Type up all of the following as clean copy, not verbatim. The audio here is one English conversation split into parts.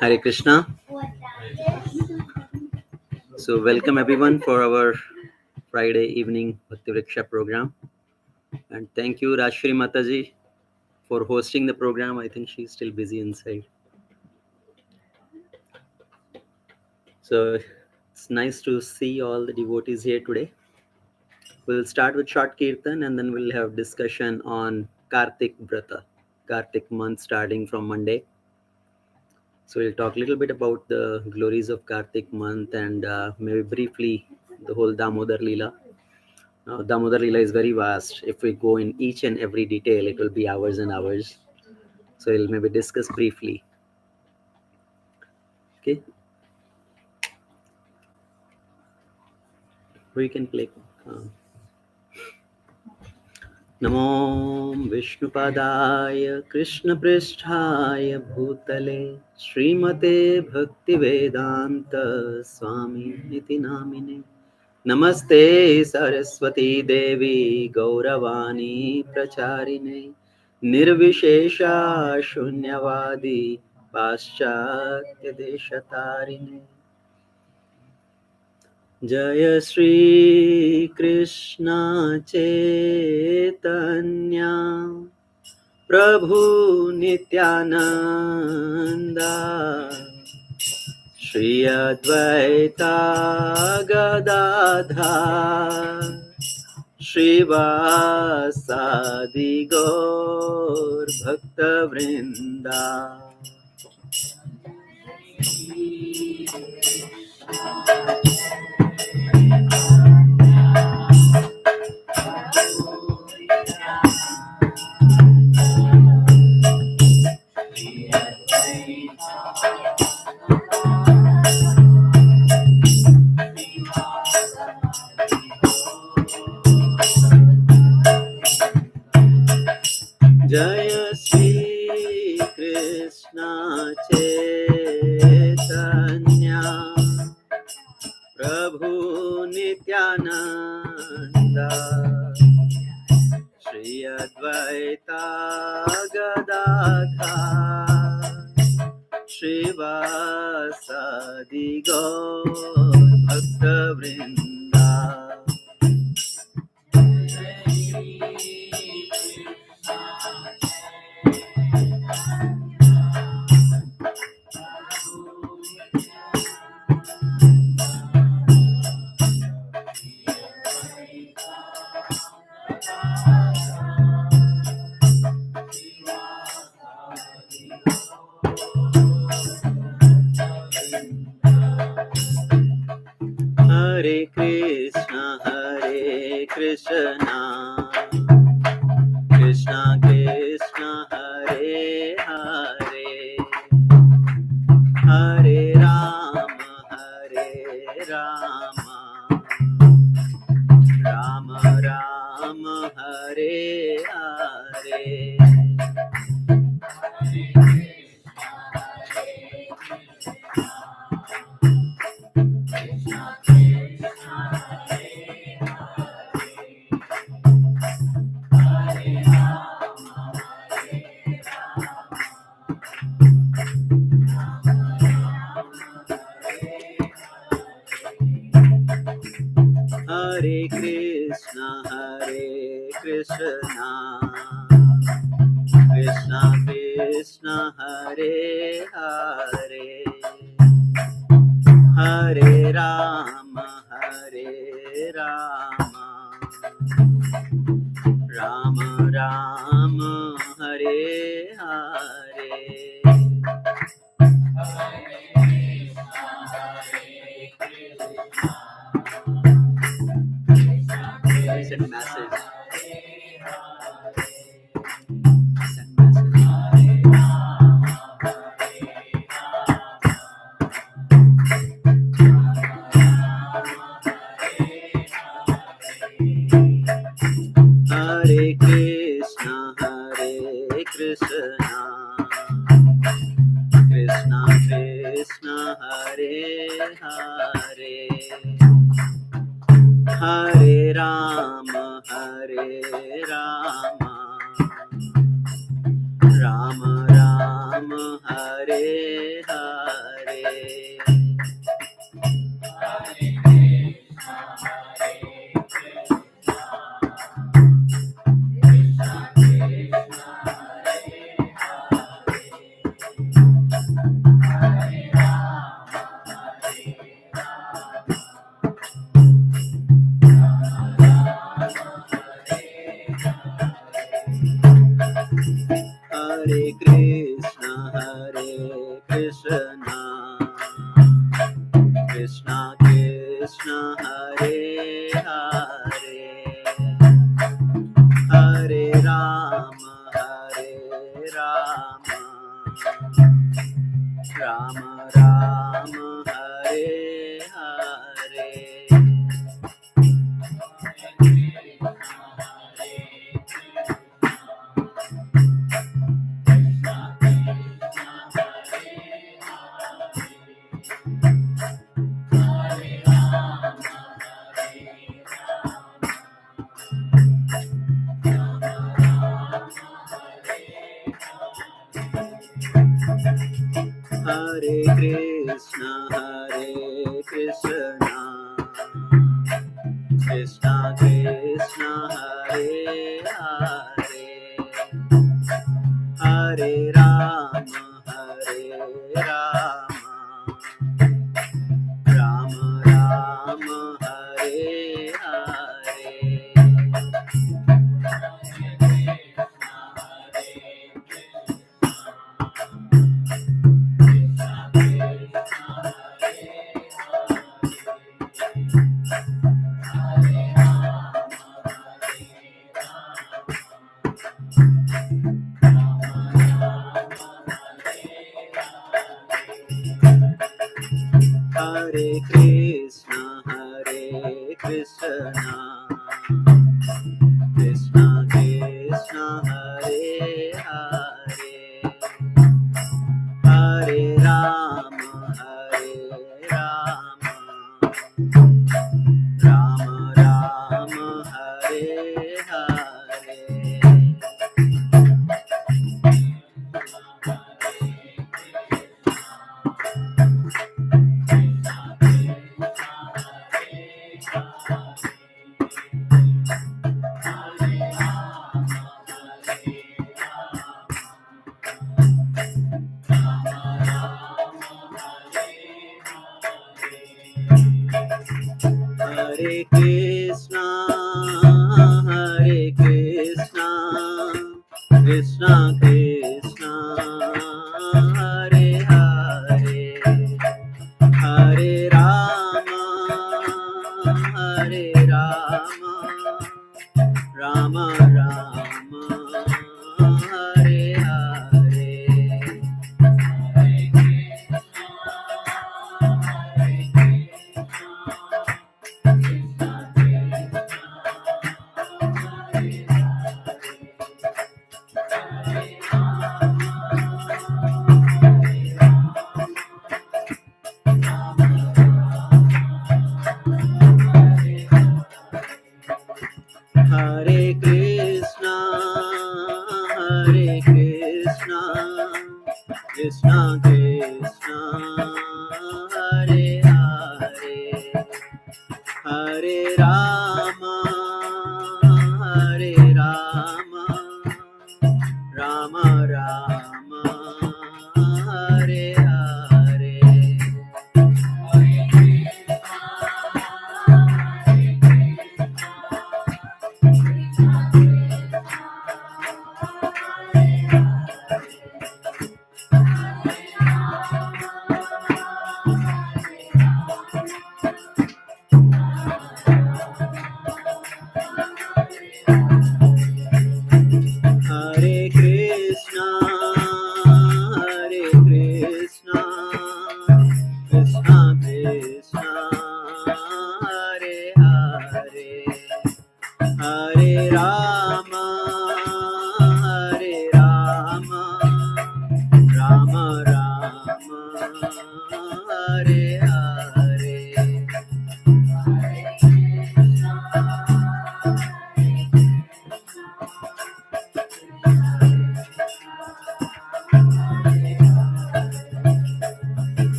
Hare Krishna. So, welcome everyone for our Friday evening Bhakti Vriksha program. And thank you, Rashri Mataji, for hosting the program. I think she's still busy inside. So, it's nice to see all the devotees here today. We'll start with short kirtan and then we'll have discussion on Karthik Vrata, Karthik Months starting from Monday. So we'll talk a little bit about the glories of Karthik month and maybe briefly the whole Damodar Leela. Now, Damodar Leela is very vast. If we go in each and every detail, it will be hours and hours. So we'll maybe discuss briefly. Okay. We can play. नमो विष्णुपादाय कृष्णपृष्ठाय भूतले श्रीमते भक्तिवेदान्त स्वामी नामिने नमस्ते सरस्वती देवी गौरवाणी प्रचारिणे निर्विशेषा शून्यवादी पाश्चात्य देशतारिणे जय श्री कृष्ण चैतन्य प्रभु नित्यानंदा श्री अद्वैता गदाधर श्रीवासादि गौर भक्तवृंदा जय श्री कृष्ण चैतन्य प्रभु नित्यानंद श्री अद्वैता गदाधर श्रीवासादि गौर भक्तवृंदा Hare Krishna Krishna Krishna Hare Hare Hare Rama Rama Rama Hare Hare Hare Krishna Krishna Krishna Hare Hare Hare Rama Rama Rama Hare Hare Send message. Hare Krishna Krishna Krishna Hare Hare Hare Rama Rama Rama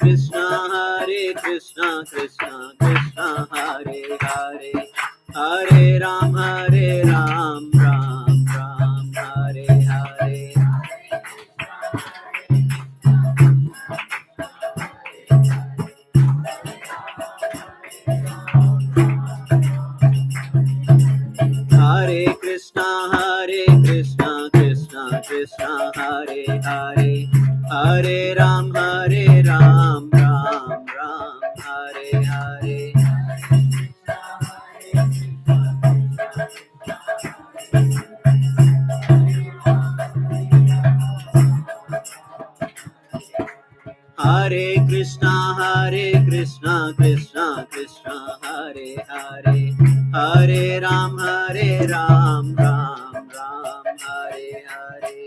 Krishna Krishna Krishna Hare Hare, Hare Ram Ram Ram Hare Hare. Hare Krishna Krishna Krishna Hare Hare, Hare Ram Ram Hare Hare. Hare Krishna Krishna Krishna Hare Hare, Hare Ram Ram Hare Hare.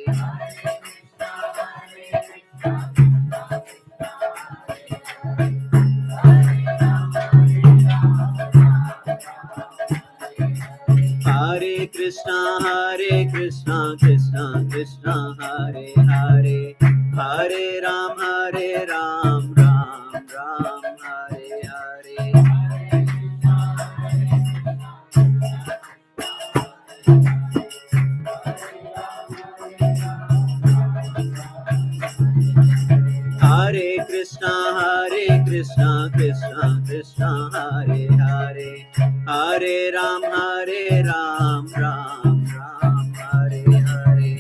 Hare Krishna Krishna Krishna Hare Hare, Hare Ram Ram Hare Hare. Hare Krishna Krishna Krishna Hare Hare, Hare Ram Ram Hare Hare.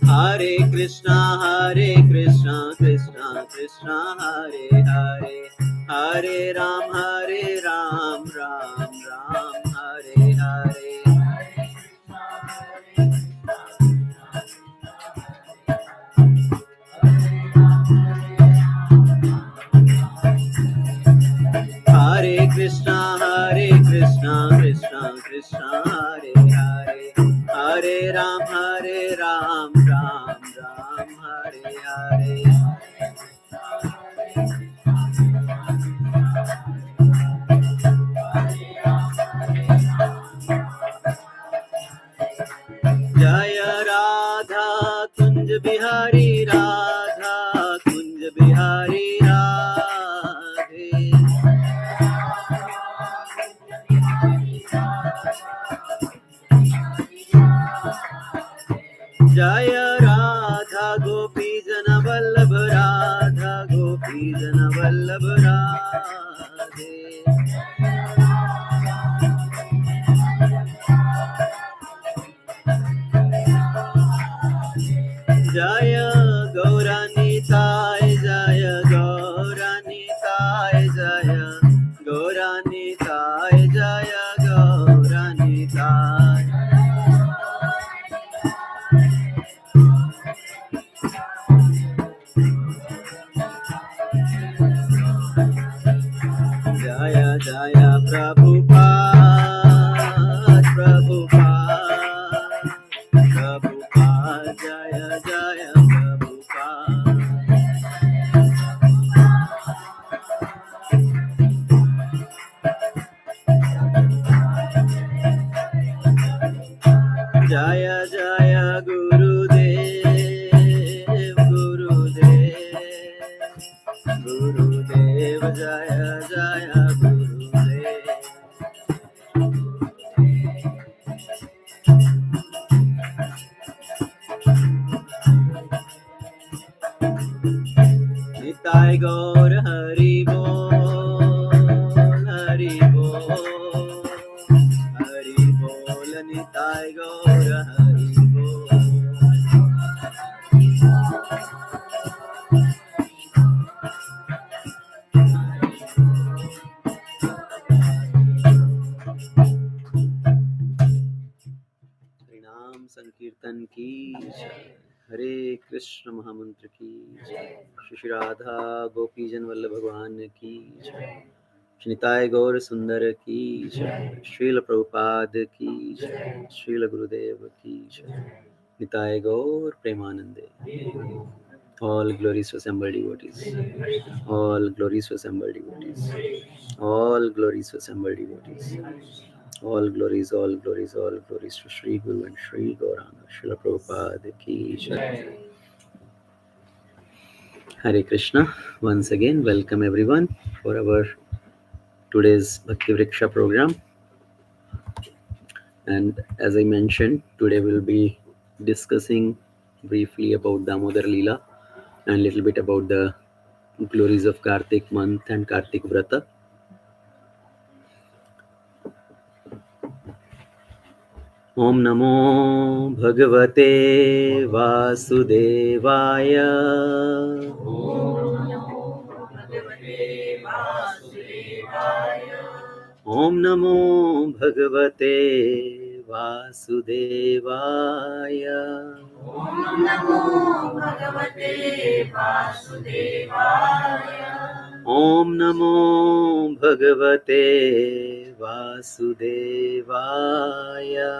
Hare Krishna Krishna Krishna Hare Hare, Hare Ram Ram Hare Hare. Hare Krishna Krishna Krishna Hare Hare, Hare Ram Ram Hare Hare. Jaya Radha Kunj Bihari, Radha Kunj Bihari Radhe. Jaya Radha Gopi Jana Vallabh, Radha Gopi Jana Vallabh Radhe. Jaya Gauranitai, Jaya Gauranitai, Jaya Gauranitai, Jaya Gauranitai. Jaya Jaya Prabhupada, Prabhupada, Prabhupada, Jaya Jaya Prabhupada. Jaya Jaya Gurudev, Gurudev, Gurudev, Jaya Jaya Gurudev. Nitai Gaur Hari Bol, Hari Bol, Hari Bol, Nitai Gaur Hari Bol. हरिनाम संकीर्तन की जय, हरे कृष्ण महामंत्र की जय, श्री राधा गोपीजन वल्लभ भगवान की जय, श्रीताय गौर सुंदर की जय, श्रील प्रभुपाद की जय, श्रील गुरुदेव की जय, निताय गौर प्रेमानंदे। All glories to assembled devotees. All glories to assembled devotees. All glories to assembled devotees. All glories to Sri Guru and Sri Gauranga. Srila Prabhupada ki Jai. Hare Krishna. Once again, welcome everyone for our today's Bhakti Vriksha program. And as I mentioned, today we'll be discussing briefly about Damodar Leela and a little bit about the glories of Karthik month and Karthik Vrata. Om Namo Bhagavate Vasudevaya. Om Namo Bhagavate Vasudevaya. Om Namo Bhagavate Vasudevaya.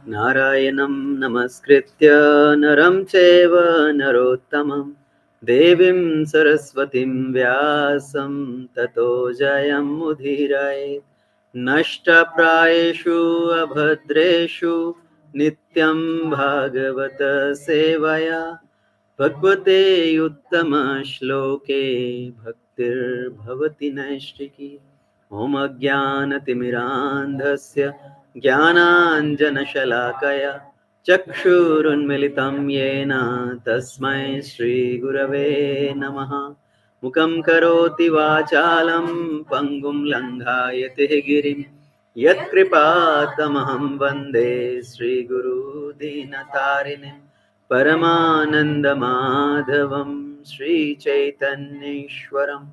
Narayanam Namaskritya Naram Cheva Narottamam Devim Saraswatim Vyasam Tato Jayam Mudhiraye Nashta Prayeshu Abhadreshu Nityam Bhagavata Sevaya Bhagavate Uttama Shloke Bhaktir Bhavati Naishtiki Om Ajnanatimirandhasya Jnananjanashalakaya Chakshurunmilitam Yena Tasmai Shri Gurave Namaha Mukam Karoti Vachalam Pangum Langhayate Girim Yat Kripatamaham Vande Shri Guru Dinatarinim Paramananda Madhavam Sri Chaitanyeshwaram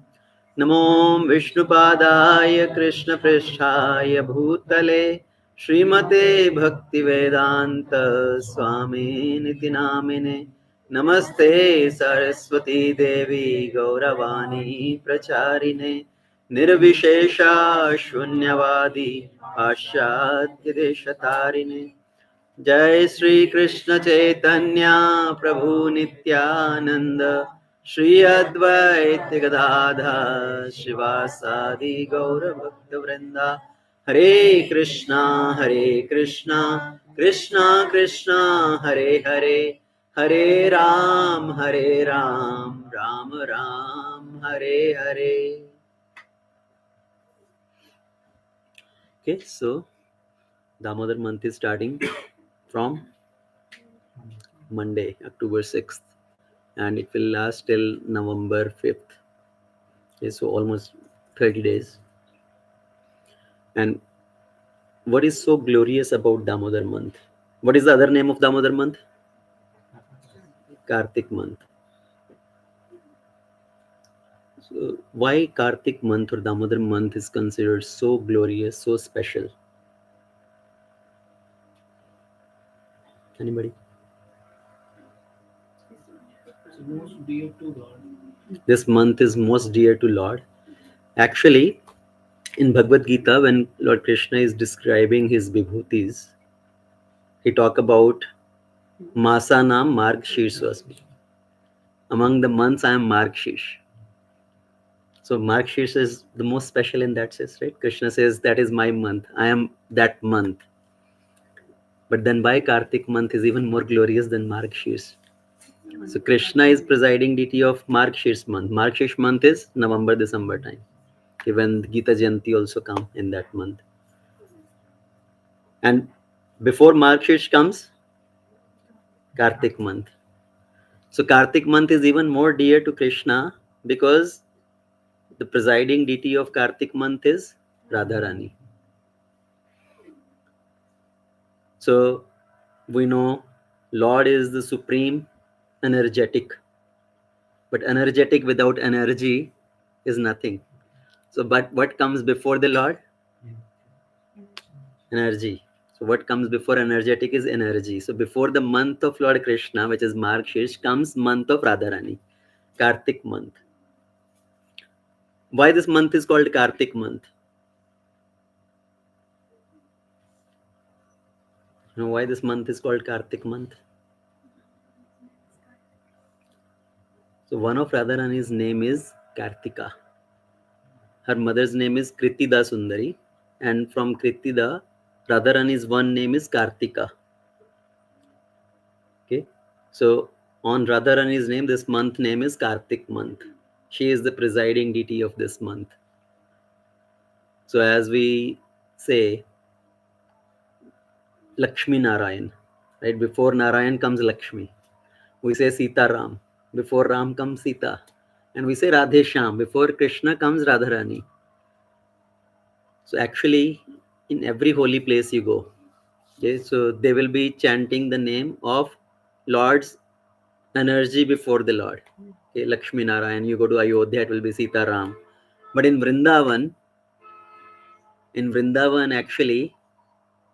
Namo Vishnupadaya Krishna Prishthaya Bhutale Srimate Bhaktivedanta Swami Niti Namine Namaste Saraswati Devi Gauravani Pracharine Nirvishesha Shunyavadi Paschatya Deshatarine जय श्री कृष्ण चैतन्य प्रभु नित्यानंद श्री अद्वैत गदाधर शिवासादि गौर भक्त वृंदा हरे Krishna Krishna Krishna Hare Hare Hare Ram Ram Ram Hare Hare. Okay, so Damodar month is starting from Monday, October 6th, and it will last till November 5th. Okay, so almost 30 days. And what is so glorious about Damodar month? What is the other name of Damodar month? Karthik month. So why Karthik month or Damodar month is considered so glorious, so special? Anybody? Most dear to God. This month is most dear to Lord. Actually, in Bhagavad Gita, when Lord Krishna is describing his vibhutis, he talk about Masanam Margshirshvasmi. Among the months, I am Margshish. So Margshish is the most special in that sense, right? Krishna says that is my month. I am that month. But then why Karthik month is even more glorious than Margshish? So Krishna is presiding deity of Margshish month. Margshish month is November, December time. Even Gita Jayanti also come in that month. And before Margshish comes Karthik month. So Karthik month is even more dear to Krishna because the presiding deity of Karthik month is Radharani. So we know Lord is the supreme energetic, but energetic without energy is nothing. So, but what comes before the Lord? Energy. So, what comes before energetic is energy. So, before the month of Lord Krishna, which is Margshish, comes month of Radharani, Kartik month. Why this month is called Kartik month? You know why this month is called Karthik month? So one of Radharani's name is Kartika. Her mother's name is Kritida Sundari, and from Kritida, Radharani's one name is Kartika. Okay, so on Radharani's name, this month name is Karthik month. She is the presiding deity of this month. So as we say, Lakshmi Narayan, right? Before Narayan comes Lakshmi. We say Sita Ram. Before Ram comes Sita. And we say Radhe Sham. Before Krishna comes Radharani. So actually, in every holy place you go, okay, so they will be chanting the name of Lord's energy before the Lord. Okay, Lakshmi Narayan. You go to Ayodhya, it will be Sita Ram. But in Vrindavan actually,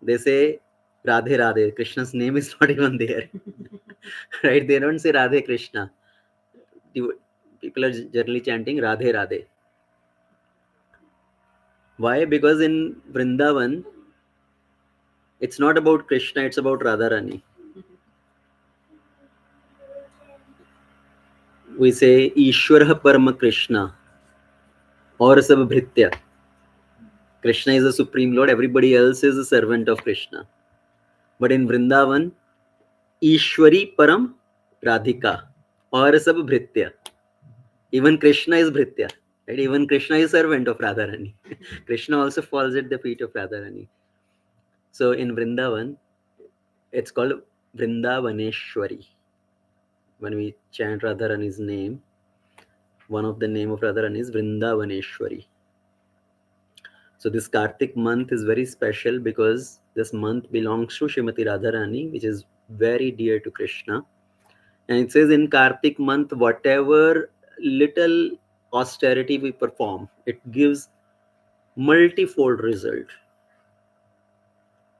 they say Radhe Radhe. Krishna's name is not even there. Right? They don't say Radhe Krishna. People are generally chanting Radhe Radhe. Why? Because in Vrindavan, it's not about Krishna, it's about Radharani. We say Ishwara Parama Krishna or Sab Bhritya. Krishna is the supreme lord, everybody else is a servant of Krishna. But in Vrindavan, Ishwari Param Radhika or Sab Bhritya. Even Krishna is Bhritya. Right? Even Krishna is servant of Radharani. Krishna also falls at the feet of Radharani. So in Vrindavan, it's called Vrindavaneshwari. When we chant Radharani's name, one of the name of Radharani is Vrindavaneshwari. So this Kartik month is very special because this month belongs to Shrimati Radharani, which is very dear to Krishna. And it says in Kartik month, whatever little austerity we perform, it gives multifold result.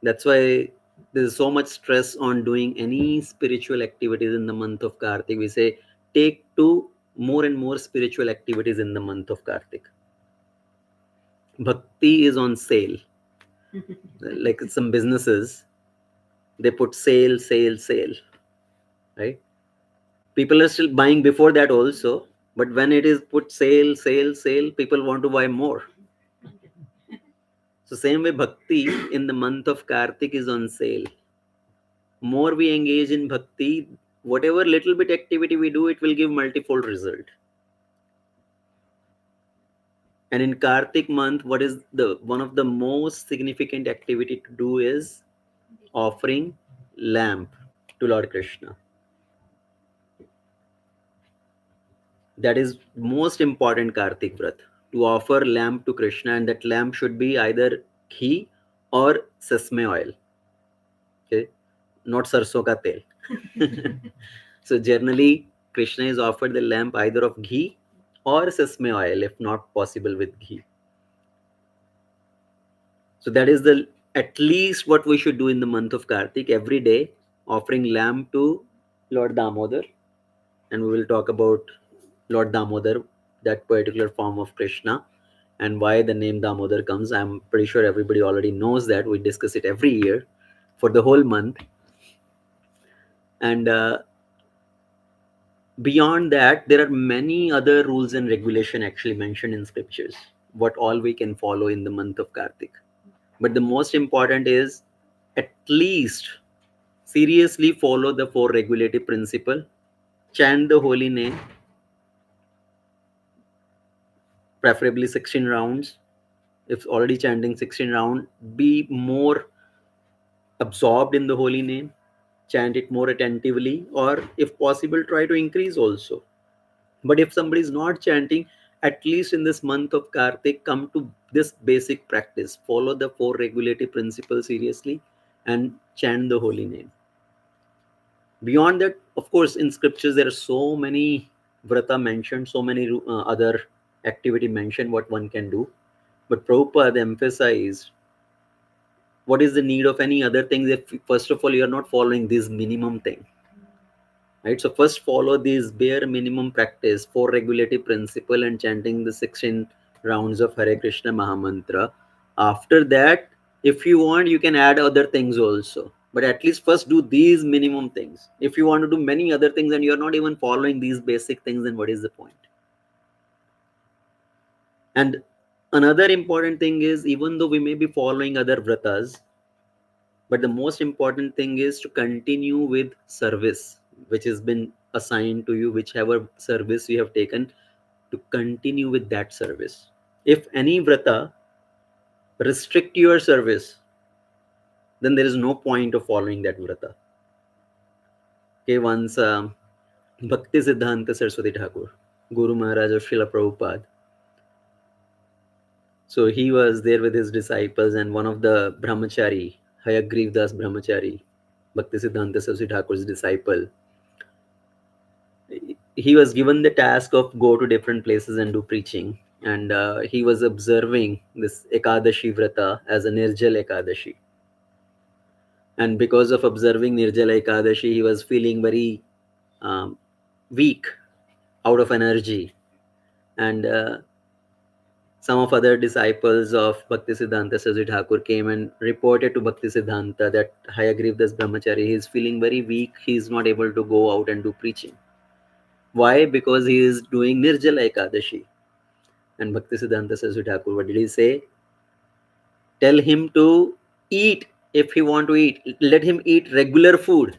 That's why there's so much stress on doing any spiritual activities in the month of Kartik. We say take to more and more spiritual activities in the month of Kartik. Bhakti is on sale. Like some businesses, they put sale, sale, sale, right? People are still buying before that also, but when it is put sale, sale, sale, people want to buy more. So same way Bhakti in the month of Kartik is on sale. More we engage in Bhakti, whatever little bit activity we do, it will give multifold result. And in Kartik month, what is the one of the most significant activity to do is offering lamp to Lord Krishna. That is most important Kartik Vrat, to offer lamp to Krishna, and that lamp should be either ghee or sesame oil. Okay, not sarso ka tel. So generally, Krishna is offered the lamp either of ghee or sesame oil, if not possible with ghee. So that is the at least what we should do in the month of Kartik every day, offering lamp to Lord Damodar, and we will talk about Lord Damodar, that particular form of Krishna, and why the name Damodar comes. I'm pretty sure everybody already knows that. We discuss it every year for the whole month. And beyond that, there are many other rules and regulation actually mentioned in scriptures, what all we can follow in the month of Kartik. But the most important is at least seriously follow the four regulative principle, chant the holy name, preferably 16 rounds. If already chanting 16 round, be more absorbed in the holy name, chant it more attentively, or if possible try to increase also. But if somebody is not chanting, at least in this month of Kartik, come to this basic practice, follow the four regulative principles seriously and chant the holy name. Beyond that, of course, in scriptures there are so many vrata mentioned, so many other activity mentioned what one can do. But Prabhupada emphasized what is the need of any other things if first of all you are not following this minimum thing, right? So first follow these bare minimum practice, four regulative principle and chanting the 16 rounds of Hare Krishna Mahamantra. After that, if you want, you can add other things also, but at least first do these minimum things. If you want to do many other things and you're not even following these basic things, then what is the point? And another important thing is, even though we may be following other vratas, but the most important thing is to continue with service which has been assigned to you, whichever service you have taken, to continue with that service. If any vrata restrict your service, then there is no point of following that vrata. Okay, once Bhakti Siddhanta Saraswati Thakur, Guru Maharaj of Srila Prabhupada, so he was there with his disciples, and one of the brahmachari, Hayagriv Das brahmachari, Bhakti Siddhanta Saraswati Thakur's disciple, he was given the task of go to different places and do preaching, and he was observing this Ekadashi Vrata as a Nirjal Ekadashi. And because of observing Nirjala Ekadashi, he was feeling very um, weak, out of energy. And some of other disciples of Bhaktisiddhanta Saraswati Thakur came and reported to Bhaktisiddhanta that Hayagriv Das Brahmachari, he is feeling very weak, he is not able to go out and do preaching. Why? Because he is doing Nirjala Ekadashi. And Bhaktisiddhanta Saraswati Thakur, what did he say? Tell him to eat if he want to eat. Let him eat regular food.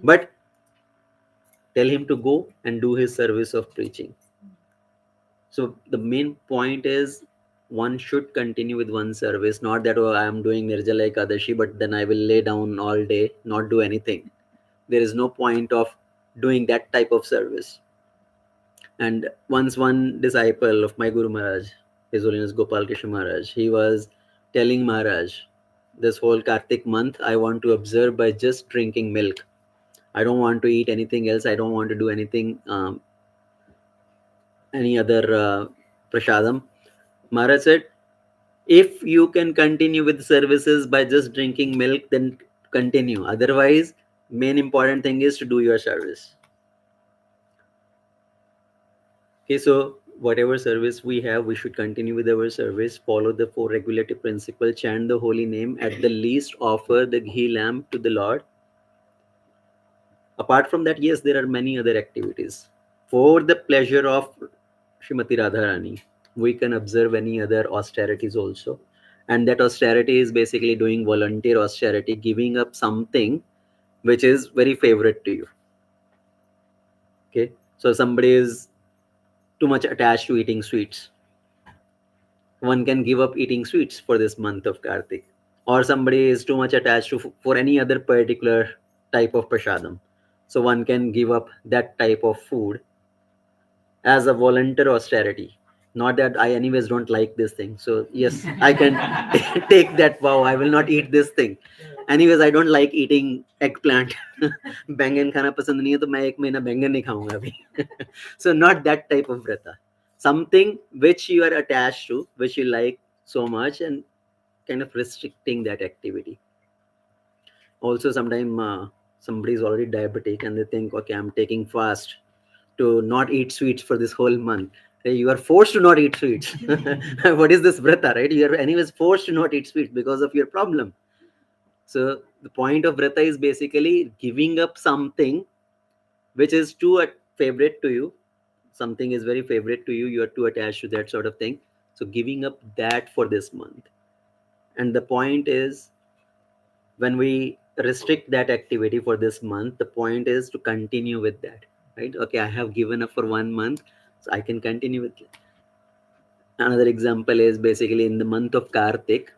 But tell him to go and do his service of preaching. So the main point is, one should continue with one service, not that, oh, I am doing Nirjala Ekadashi, but then I will lay down all day, not do anything. There is no point of doing that type of service. And once one disciple of my Guru Maharaj, His Holiness Gopal Krishna Maharaj, he was telling Maharaj, this whole Karthik month, I want to observe by just drinking milk. I don't want to eat anything else. I don't want to do anything, any other prasadam. Maharaj said, if you can continue with services by just drinking milk, then continue. Otherwise, main important thing is to do your service. Okay, so whatever service we have, we should continue with our service, follow the four regulative principles, chant the holy name, at the least offer the ghee lamp to the Lord. Apart from that, yes, there are many other activities. For the pleasure of Srimati Radharani, we can observe any other austerities also. And that austerity is basically doing volunteer austerity, giving up something which is very favorite to you. Okay, so somebody is too much attached to eating sweets, one can give up eating sweets for this month of Kartik. Or somebody is too much attached to for any other particular type of prasadam, so one can give up that type of food as a volunteer austerity. Not that I anyways don't like this thing, so yes, I can take that vow, I will not eat this thing. Anyways, I don't like eating eggplant. बैंगन खाना पसंद नहीं है, तो मैं एक महीना बैंगन नहीं खाऊंगा अभी. So not that type of vrata. Something which you are attached to, which you like so much, and kind of restricting that activity. Also, sometimes somebody is already diabetic and they think, okay, I'm taking fast to not eat sweets for this whole month. Hey, you are forced to not eat sweets. What is this vrata, right? You are anyways forced to not eat sweets because of your problem. So the point of vrata is basically giving up something which is too favorite to you. Something is very favorite to you, you are too attached to that sort of thing. So giving up that for this month. And the point is, when we restrict that activity for this month, the point is to continue with that, right? Okay, I have given up for 1 month, so I can continue with it. Another example is basically in the month of Kartik,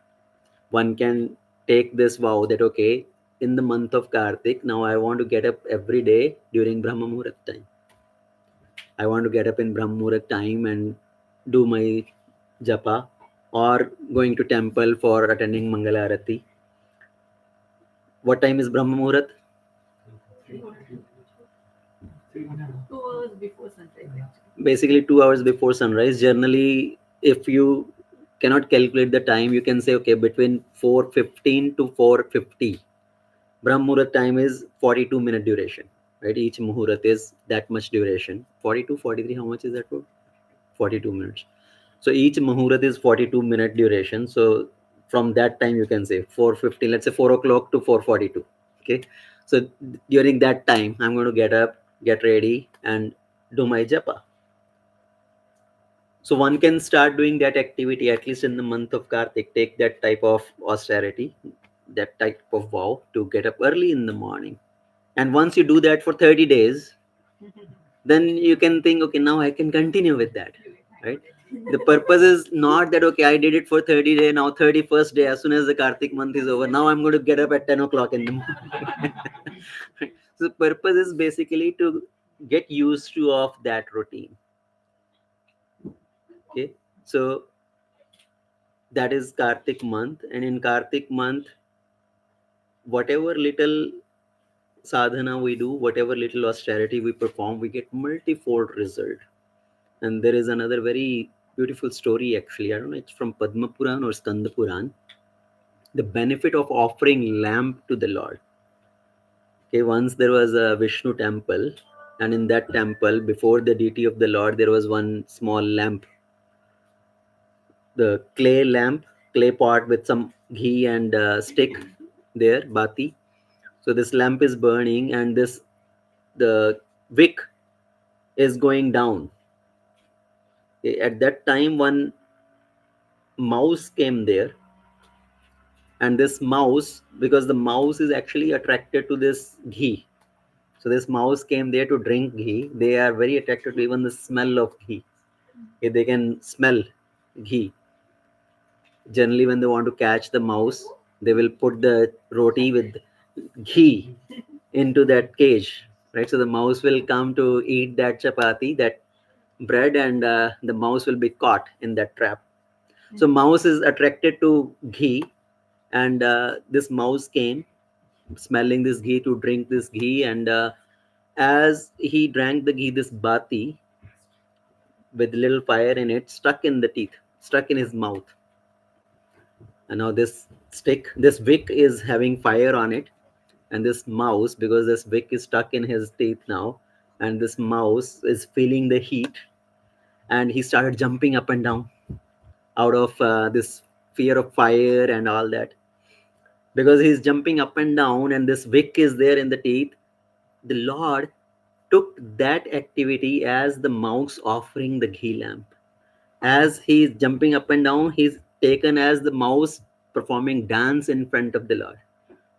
one can take this vow that, okay, in the month of Kartik, now I want to get up every day during Brahma Muhurat time. I want to get up in Brahma Muhurat time and do my japa, or going to temple for attending Mangala Arati. What time is Brahma Muhurat? 2 hours before sunrise. Basically 2 hours before sunrise. Generally, if you cannot calculate the time, you can say, okay, between 4:15 to 4:50. Brahm Muhurat time is 42-minute duration, right? Each Muhurat is that much duration. 42, 43, how much is that for? 42 minutes. So each Muhurat is 42-minute duration. So From that time, you can say 4:15, let's say 4 o'clock to 4:42. Okay, so during that time I'm going to get up, get ready, and do my japa. So one can start doing that activity at least in the month of Kartik. Take that type of austerity, that type of vow to get up early in the morning. And once you do that for 30 days, then you can think, okay, now I can continue with that, right? The purpose is not that, okay, I did it for 30 days, now 31st day, as soon as the Kartik month is over, now I'm going to get up at 10 o'clock in the morning. So the purpose is basically to get used to of that routine. Okay, so that is Kartik month, and in Kartik month, whatever little sadhana we do, whatever little austerity we perform, we get multifold result. And there is another very beautiful story actually. I don't know, it's from Padma Puran or Skanda Puran. The benefit of offering lamp to the Lord. Okay, once there was a Vishnu temple, and in that temple, before the deity of the Lord, there was one small lamp, the clay lamp, clay pot with some ghee and stick there, bati. So this lamp is burning, and this the wick is going down. Okay, at that time, one mouse came there, and this mouse, because the mouse is actually attracted to this ghee, so this mouse came there to drink ghee. They are very attracted to even the smell of ghee. Okay, they can smell ghee. Generally, when they want to catch the mouse, they will put the roti with ghee into that cage, right? So the mouse will come to eat that chapati, that bread, and the mouse will be caught in that trap. So mouse is attracted to ghee, and this mouse came smelling this ghee to drink this ghee, and as he drank the ghee, this bati with little fire in it stuck in the teeth, stuck in his mouth. And now this stick, this wick is having fire on it, and this mouse, because this wick is stuck in his teeth now, and this mouse is feeling the heat, and he started jumping up and down out of this fear of fire and all that. Because he's jumping up and down and this wick is there in the teeth, the Lord took that activity as the mouse offering the ghee lamp. As he's jumping up and down, he's taken as the mouse performing dance in front of the Lord.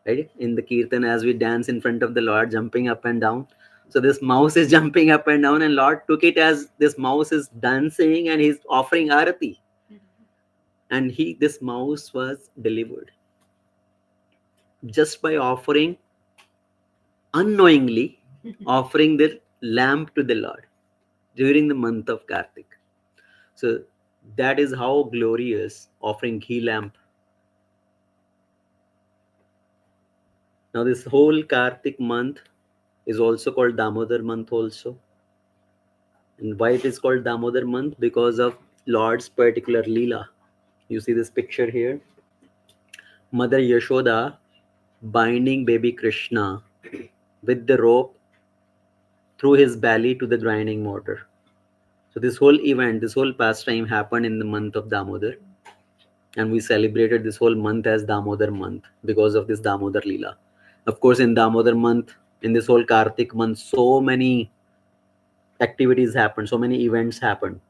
Right? In the Kirtan, as we dance in front of the Lord, jumping up and down. So this mouse is jumping up and down, and Lord took it as this mouse is dancing and he's offering arati. And this mouse was delivered just by offering, unknowingly offering the lamp to the Lord during the month of Kartik. So that is how glorious offering ghee lamp. Now this whole Kartik month is also called Damodar month also. And why it is called Damodar month? Because of Lord's particular Leela. You see this picture here. Mother Yashoda binding baby Krishna with the rope through his belly to the grinding mortar. So this whole event, this whole pastime happened in the month of Damodar, and we celebrated this whole month as Damodar month because of this Damodar Leela. Of course, in Damodar month, in this whole Kartik month, so many activities happen, so many events happen.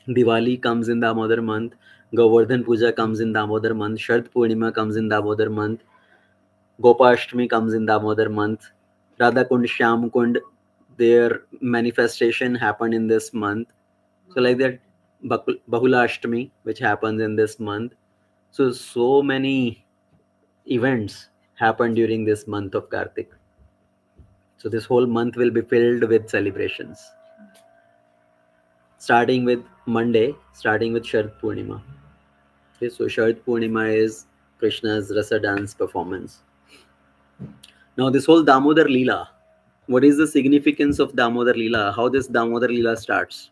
Diwali comes in Damodar month, Govardhan Puja comes in Damodar month, Shard Purnima comes in Damodar month, Gopashtami comes in Damodar month, Radha Kund, Shyam Kund, their manifestation happened in this month. So like that, Bahula Ashtami, which happens in this month. So many events happen during this month of Kartik. So this whole month will be filled with celebrations. Starting with Monday, starting with Shard Purnima. Okay, so Shard Purnima is Krishna's Rasa dance performance. Now this whole Damodar Leela, what is the significance of Damodar Leela? How this Damodar Leela starts?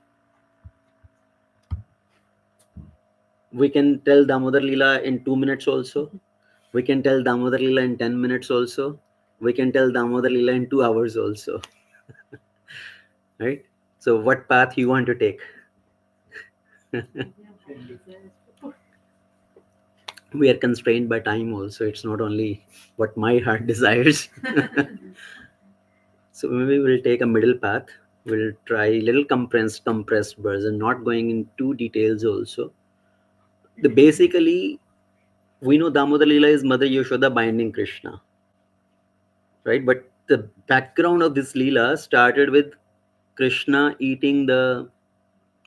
We can tell Damodar Leela in 2 minutes also. We can tell Damodar Leela in 10 minutes also. We can tell Damodar Leela in 2 hours also. Right? So what path you want to take? We are constrained by time also. It's not only what my heart desires. So maybe we'll take a middle path. We'll try little compressed version, not going in too details also. The basically we know Damodar Leela is Mother Yashoda binding Krishna, right? But the background of this Leela started with Krishna eating the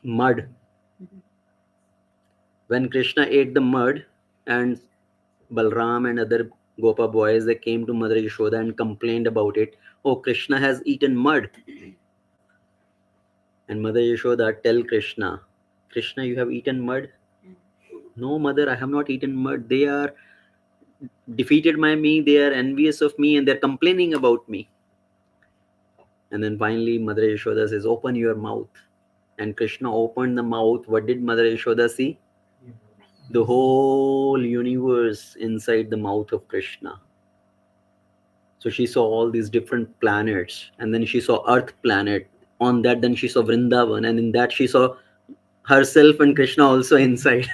mud. When Krishna ate the mud, and Balram and other Gopa boys, they came to Mother Yashoda and complained about it. Oh, Krishna has eaten mud. And Mother Yashoda tell Krishna, Krishna, you have eaten mud? No, mother, I have not eaten mud. They are defeated by me, they are envious of me, and they're complaining about me. And then finally, Mother Yashoda says, open your mouth. And Krishna opened the mouth. What did Mother Yashoda see? The whole universe inside the mouth of Krishna. So she saw all these different planets, and then she saw Earth planet. On that, then she saw Vrindavan, and in that she saw herself and Krishna also inside.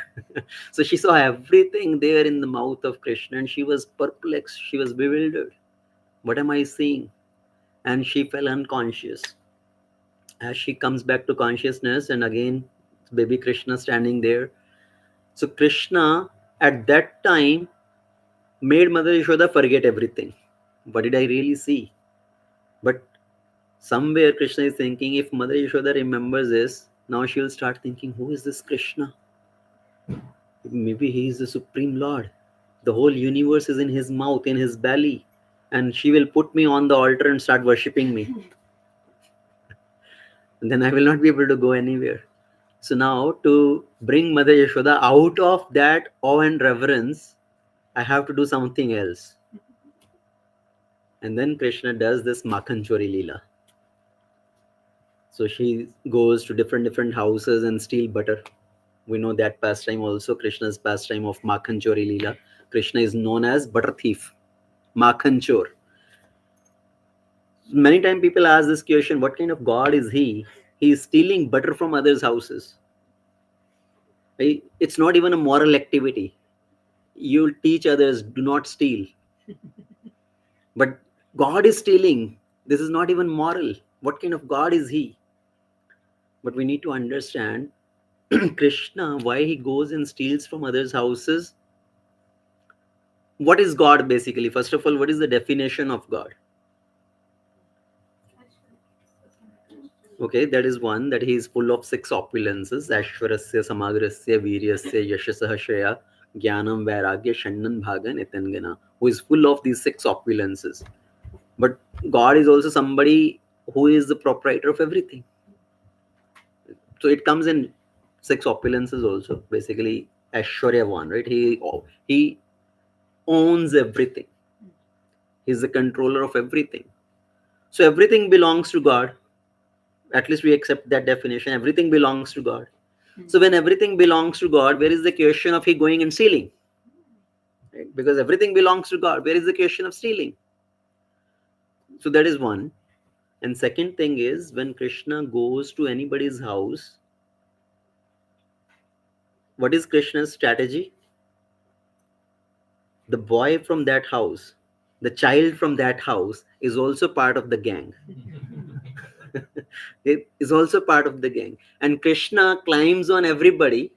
So she saw everything there in the mouth of Krishna, and she was perplexed. She was bewildered. What am I seeing? And she fell unconscious. As she comes back to consciousness, and again, baby Krishna standing there. So Krishna at that time made Mother Yashoda forget everything. What did I really see? But somewhere Krishna is thinking, if Mother Yashoda remembers this, now she will start thinking, who is this Krishna? Maybe he is the Supreme Lord. The whole universe is in his mouth, in his belly. And she will put me on the altar and start worshipping me. And then I will not be able to go anywhere. So now, to bring Mother Yashoda out of that awe and reverence, I have to do something else. And then Krishna does this Makhan Chori Leela. So she goes to different houses and steal butter. We know that pastime also, Krishna's pastime of Makhan Chori Leela. Krishna is known as butter thief, Makhan Chor. Many times people ask this question, what kind of God is he? He is stealing butter from others' houses. It's not even a moral activity. You teach others, do not steal. But God is stealing. This is not even moral. What kind of God is he? But we need to understand Krishna, why he goes and steals from others' houses. What is God basically? First of all, what is the definition of God? Okay, that is one, that he is full of six opulences: Ashwarasya, Samagrasya, Viryasya, Yashasah, Shreya, Jnanam, Vairagya, Shannan, Bhaga, Nitangana, who is full of these six opulences. But God is also somebody who is the proprietor of everything. So it comes in six opulences also. Basically, Ashwarya one, right? He owns everything. He's the controller of everything. So everything belongs to God. At least we accept that definition. Everything belongs to God. So when everything belongs to God, where is the question of he going and stealing? Right? Because everything belongs to God. Where is the question of stealing? So that is one. And second thing is, when Krishna goes to anybody's house, what is Krishna's strategy? The boy from that house, the child from that house is also part of the gang. It is also part of the gang. And Krishna climbs on everybody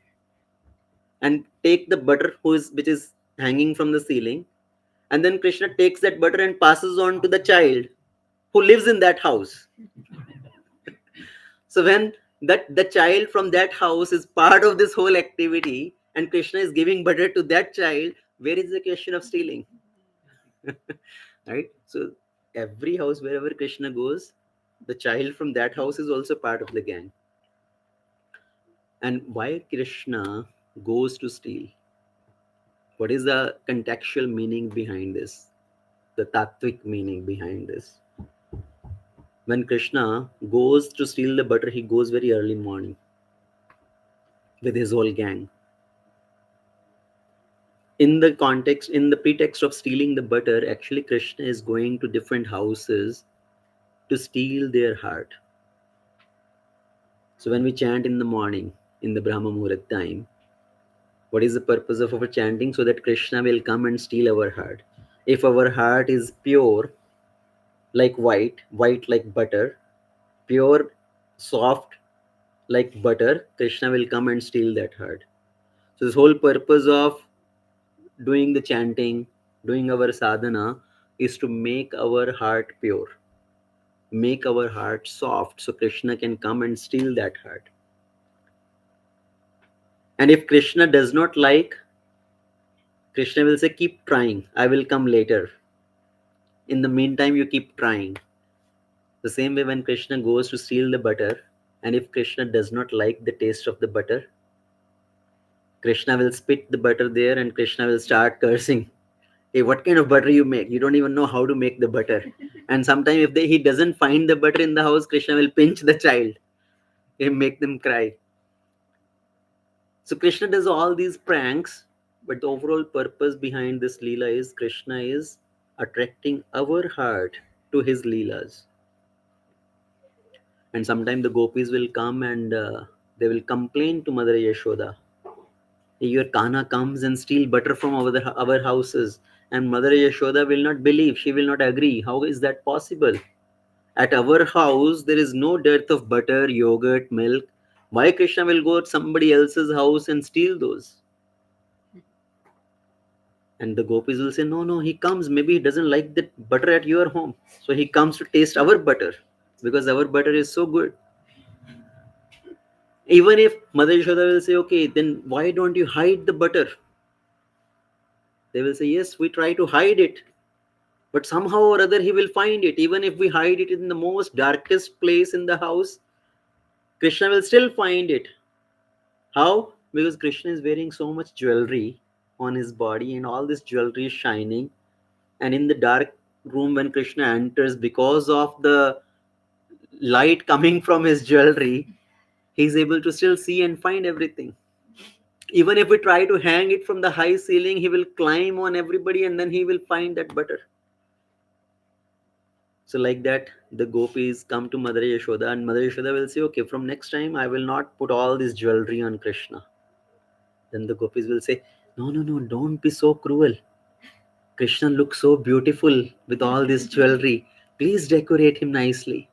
and take the butter which is hanging from the ceiling, and then Krishna takes that butter and passes on to the child who lives in that house. So when that the child from that house is part of this whole activity and Krishna is giving butter to that child, where is the question of stealing? Right? So every house wherever Krishna goes, the child from that house is also part of the gang. And why Krishna goes to steal? What is the contextual meaning behind this? The tattvic meaning behind this? When Krishna goes to steal the butter, he goes very early morning with his whole gang. In the context, in the pretext of stealing the butter, actually Krishna is going to different houses to steal their heart. So when we chant in the morning, in the Brahma Muhurat time, What is the purpose of our chanting? So that Krishna will come and steal our heart. If our heart is pure, like white, white like butter, pure, soft like butter, Krishna will come and steal that heart. So this whole purpose of doing the chanting, doing our sadhana, is to make our heart pure, make our heart soft, so Krishna can come and steal that heart. And if Krishna does not like, Krishna will say, keep trying, I will come later. In the meantime, you keep trying. The same way when Krishna goes to steal the butter, and if Krishna does not like the taste of the butter, Krishna will spit the butter there and Krishna will start cursing. Hey, what kind of butter you make? You don't even know how to make the butter. And sometimes if he doesn't find the butter in the house, Krishna will pinch the child and make them cry. So Krishna does all these pranks, but the overall purpose behind this Leela is Krishna is attracting our heart to his Leelas. And sometimes the gopis will come and they will complain to Mother Yashoda. Your Kana comes and steal butter from our houses. And Mother Yashoda will not believe, she will not agree. How is that possible? At our house, there is no dearth of butter, yogurt, milk. Why Krishna will go to somebody else's house and steal those? And the gopis will say, no, no, he comes. Maybe he doesn't like the butter at your home. So he comes to taste our butter because our butter is so good. Even if Mother Yashoda will say, okay, then why don't you hide the butter? They will say, yes, we try to hide it. But somehow or other, he will find it. Even if we hide it in the most darkest place in the house, Krishna will still find it. How? Because Krishna is wearing so much jewelry on his body, and all this jewelry is shining. And in the dark room, when Krishna enters, because of the light coming from his jewelry, he's able to still see and find everything. Even if we try to hang it from the high ceiling, he will climb on everybody and then he will find that butter. So, like that, the gopis come to Mother Yashoda, and Mother Yashoda will say, okay, from next time, I will not put all this jewelry on Krishna. Then the gopis will say, no, no, no, don't be so cruel. Krishna looks so beautiful with all this jewelry. Please decorate him nicely.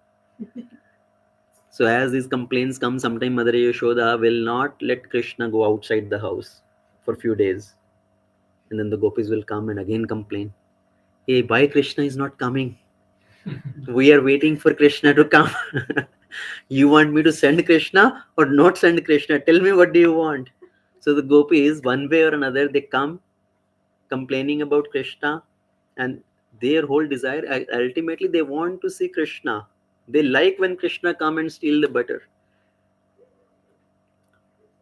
So as these complaints come, sometime Mother Yashoda will not let Krishna go outside the house for a few days. And then the gopis will come and again complain. Hey, why Krishna is not coming? We are waiting for Krishna to come. You want me to send Krishna or not send Krishna? Tell me, what do you want? So the gopis, one way or another, they come complaining about Krishna, and their whole desire, ultimately they want to see Krishna. They like when Krishna come and steal the butter.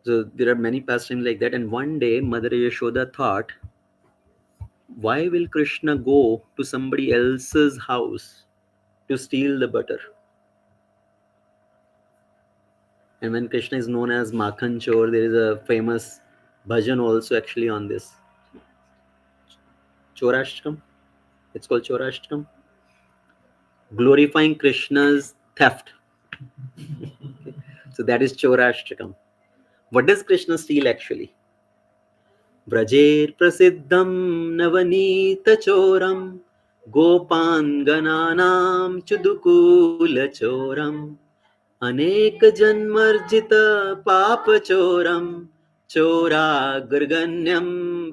So there are many pastimes like that. And one day Mother Yashoda thought, why will Krishna go to somebody else's house to steal the butter? And when Krishna is known as Makhan Chor, there is a famous bhajan also actually on this. Chorashtakam. It's called Chorashtakam. Glorifying Krishna's theft. So that is Chorashtakam. What does Krishna steal actually? Brajer prasiddham navaneetachoram गोपाङ्गनानां चुदुकूलचोरम् अनेकजन्मर्जित पापचोरं चोराग्रगण्यं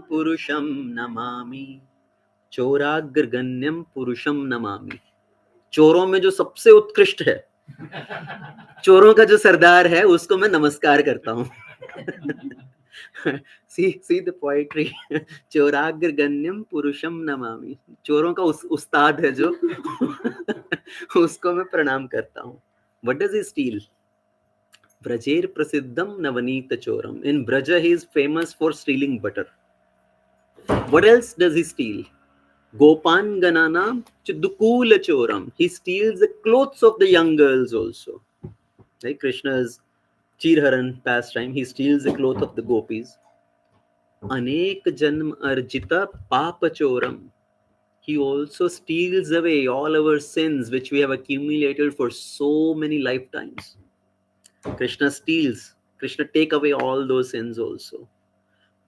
पुरुषं नमामि. चोराग्रगण्यम पुरुषम नमामि. चोरों में जो सबसे उत्कृष्ट है, चोरों का जो सरदार है, उसको मैं नमस्कार करता हूँ. see the poetry. चोराग्रगण्यम पुरुषम नमामि. चोरों का उस्ताद है जो, उसको मैं प्रणाम करता हूँ. What does he steal? Brajer prasiddham navanita choram. In Braja, he is famous for stealing butter. What else does he steal? Gopan ganana chudukula choram. He steals the clothes of the young girls also. Like Krishna's Chirharan pastime, he steals the cloth of the gopis. Anek janm arjita papa choram. He also steals away all our sins which we have accumulated for so many lifetimes. Krishna steals. Krishna take away all those sins also.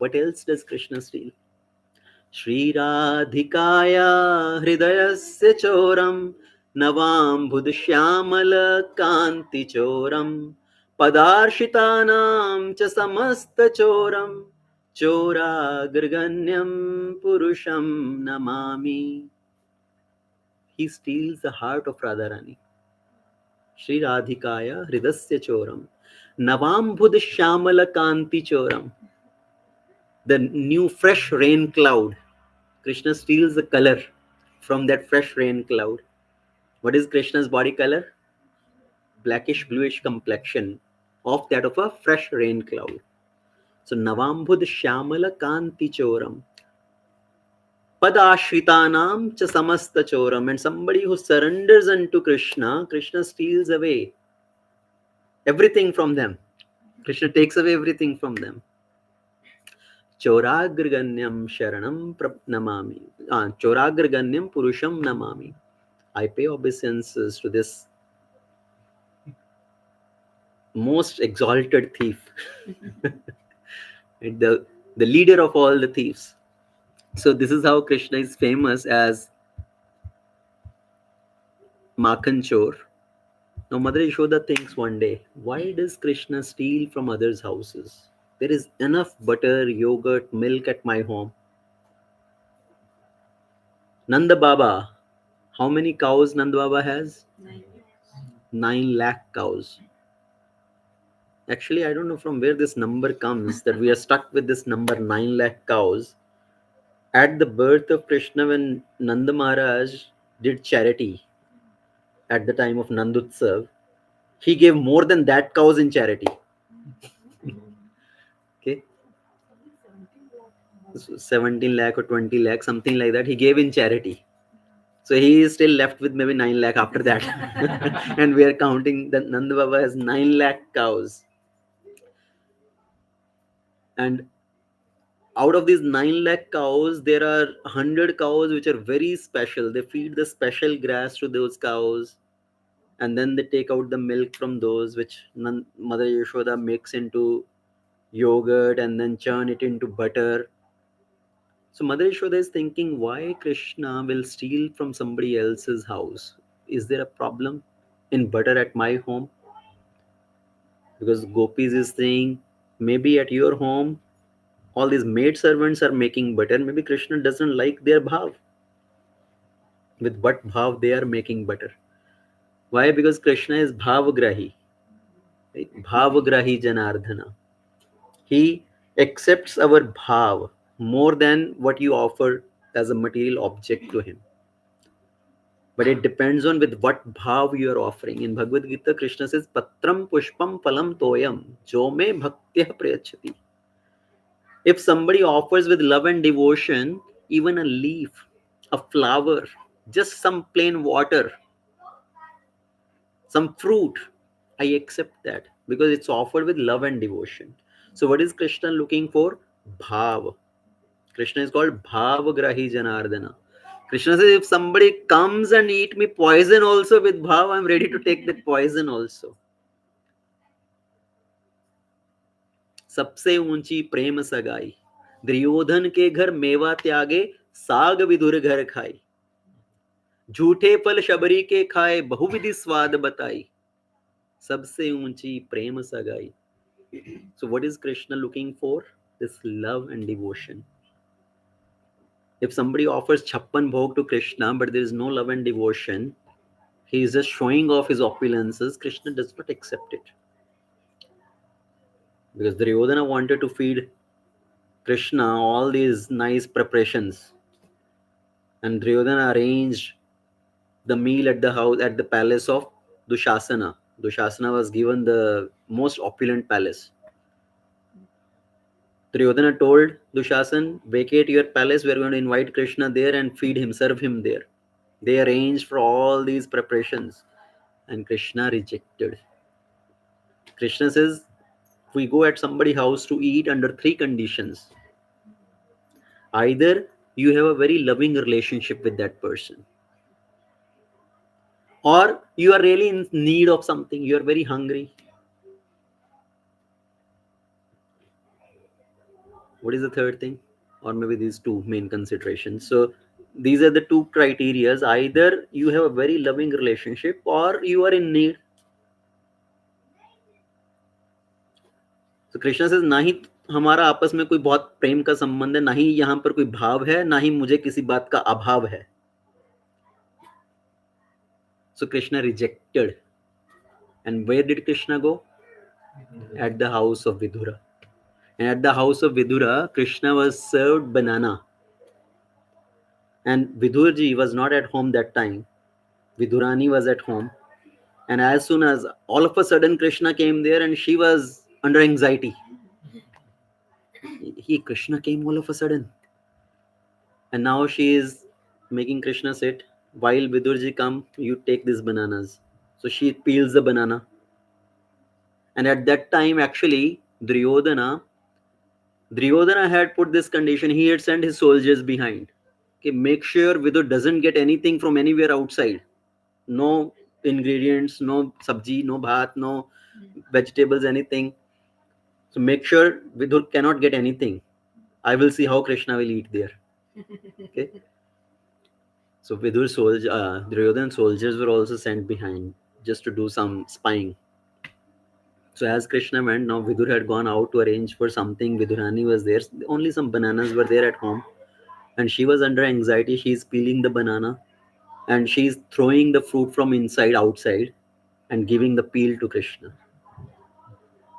What else does Krishna steal? श्रीराधिकाया हृदयस्य चोरं नवाम्बुदश्यामलकान्तिचोरं पदार्शितानां च समस्तचोरं चोराग्रगण्यं पुरुषं Namami. He steals the heart of Radharani. Sri Radhikaya Hridasya Choram. Navambud Shamala Kanti Choram. The new fresh rain cloud. Krishna steals the color from that fresh rain cloud. What is Krishna's body color? Blackish bluish complexion of that of a fresh rain cloud. So Navambud Shamala Kanti Choram. Padashritanam cha samasta choram. And somebody who surrenders unto Krishna, Krishna steals away everything from them. Krishna takes away everything from them. Choragraganyam sharanam namami. Choragraganyam purusham namami. I pay obeisances to this most exalted thief, the, the leader of all the thieves. So this is how Krishna is famous as Makhan Chor. Now Mother Yashoda thinks one day, why does Krishna steal from others' houses? There is enough butter, yogurt, milk at my home. Nanda Baba, how many cows Nanda Baba has? 9 lakh cows. Actually, I don't know from where this number comes that we are stuck with this number 9 lakh cows. At the birth of Krishna, when Nanda Maharaj did charity at the time of Nandutsav, he gave more than that cows in charity. Okay, so 17 lakh or 20 lakh, something like that, he gave in charity. So he is still left with maybe 9 lakh after that. And we are counting that Nanda Baba has 9 lakh cows. And out of these 9 lakh cows, there are 100 cows which are very special. They feed the special grass to those cows, and then they take out the milk from those, which Mother Yashoda makes into yogurt and then churn it into butter. So Mother Yashoda is thinking, why Krishna will steal from somebody else's house? Is there a problem in butter at my home? Because Gopis is saying, maybe at your home all these maid servants are making butter. Maybe Krishna doesn't like their bhav. With what bhav they are making butter? Why? Because Krishna is bhavagrahi, right? Bhavagrahi Janardhana. He accepts our bhav more than what you offer as a material object to him. But it depends on with what bhav you are offering. In Bhagavad Gita, Krishna says, Patram pushpam phalam toyam jo me bhaktya prayachati. If somebody offers with love and devotion, even a leaf, a flower, just some plain water, some fruit, I accept that because it's offered with love and devotion. So, what is Krishna looking for? Bhav. Krishna is called Bhavagrahi Janardana. Krishna says, if somebody comes and eat me poison also with bhav, I'm ready to take that poison also. सबसे ऊंची प्रेम सगाई दुर्योधन के घर मेवा त्यागे साग विदुर घर खाई झूठे फल शबरी के खाए बहुविधि स्वाद बताई सबसे ऊंची प्रेम सगाई. So what is Krishna looking for? This love and devotion. If somebody offers chappan bhog to Krishna but there is no love and devotion, he is just showing off his opulences, Krishna does not accept it. Because Duryodhana wanted to feed Krishna all these nice preparations, and Duryodhana arranged the meal at the house at the palace of Dushasana. Dushasana was given the most opulent palace. Duryodhana told Dushasan, vacate your palace, we are going to invite Krishna there and feed him, serve him there. They arranged for all these preparations, and Krishna rejected. Krishna says, we go at somebody's house to eat under 3 conditions. Either you have a very loving relationship with that person, or you are really in need of something, you are very hungry. What is the third thing? Or maybe these two main considerations. So these are the two criterias. Either you have a very loving relationship or you are in need. तो कृष्णा से ना ही हमारा आपस में कोई बहुत प्रेम का संबंध है, ना ही यहाँ पर कोई भाव है, ना ही मुझे किसी बात का अभाव है. So Krishna rejected. And where did Krishna go? At the house of Vidura. And at the house of Vidura, Krishna was served banana. And Vidurji was not at home that time. Vidurani was at home. And as soon as all of a sudden Krishna came there and she was under anxiety. Krishna came all of a sudden. And now she is making Krishna sit. While Vidurji come, you take these bananas. So she peels the banana. And at that time, actually, Duryodhana had put this condition. He had sent his soldiers behind. Okay, make sure Vidur doesn't get anything from anywhere outside. No ingredients, no sabji, no bhat, no vegetables, anything. So make sure Vidur cannot get anything. I will see how Krishna will eat there. Okay. So Duryodhana's soldiers were also sent behind just to do some spying. So as Krishna went, now Vidur had gone out to arrange for something. Vidurani was there. Only some bananas were there at home. And she was under anxiety. She's peeling the banana and she's throwing the fruit from inside outside and giving the peel to Krishna.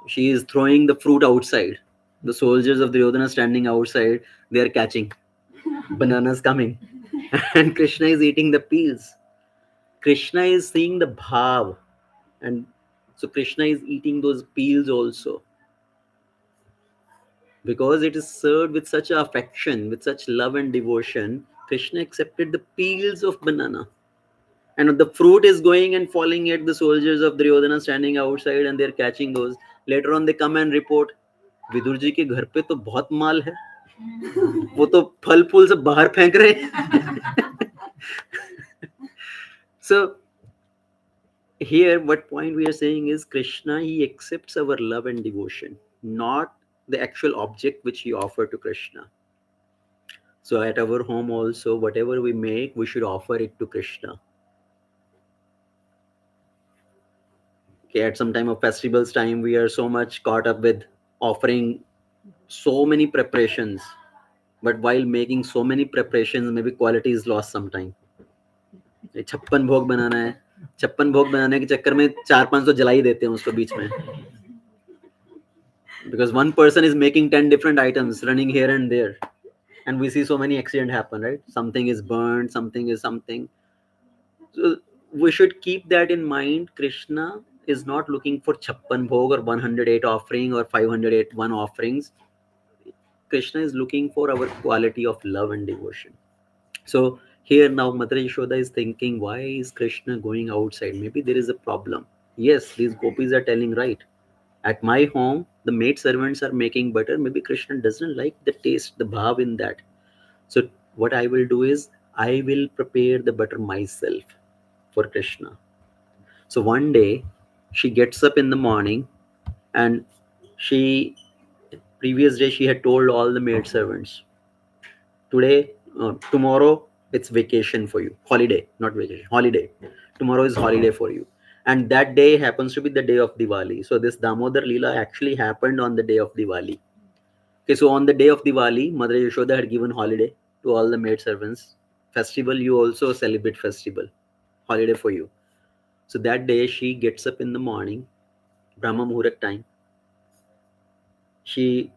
She is throwing the fruit outside. The soldiers of Duryodhana standing outside, they are catching bananas coming. And Krishna is eating the peels. Krishna is seeing the bhav. And so Krishna is eating those peels also. Because it is served with such affection, with such love and devotion, Krishna accepted the peels of banana. And the fruit is going and falling at the soldiers of Duryodhana standing outside and they're catching those. Later on they come and report, Vidur ji के घर पे तो बहुत माल है, वो तो फल फूल सब बाहर फेंक रहे हैं. So here what point we are saying is Krishna, he accepts our love and devotion, not the actual object which we offer to Krishna. So at our home also, whatever we make, we should offer it to Krishna. Okay, at some time of festivals time, we are so much caught up with offering so many preparations. But while making so many preparations, maybe quality is lost sometime. छप्पन भोग बनाना है, छप्पन भोग बनाने के चक्कर में 400-500 जला ही देते हैं उसको बीच में. Because one person is making 10 different items running here and there. And we see so many accidents happen, right? Something is burned, something is something. So we should keep that in mind. Krishna is not looking for chappan bhog or 108 offering or 508 one offerings. Krishna is looking for our quality of love and devotion. So here now Mother Yashoda is thinking, why is Krishna going outside? Maybe there is a problem. Yes, these gopis are telling right. At my home, the maid servants are making butter. Maybe Krishna doesn't like the taste, the bhav in that. So what I will do is I will prepare the butter myself for Krishna. So one day she gets up in the morning and she previous day she had told all the maid servants, today tomorrow it's vacation for you, holiday, not vacation, holiday. Tomorrow is holiday for you. And that day happens to be the day of Diwali. So this Damodar Leela actually happened on the day of Diwali. Okay, so on the day of Diwali, Mother Yashoda had given holiday to all the maid servants. Festival, you also celebrate festival. Holiday for you. So that day she gets up in the morning, Brahma Muhurat time. She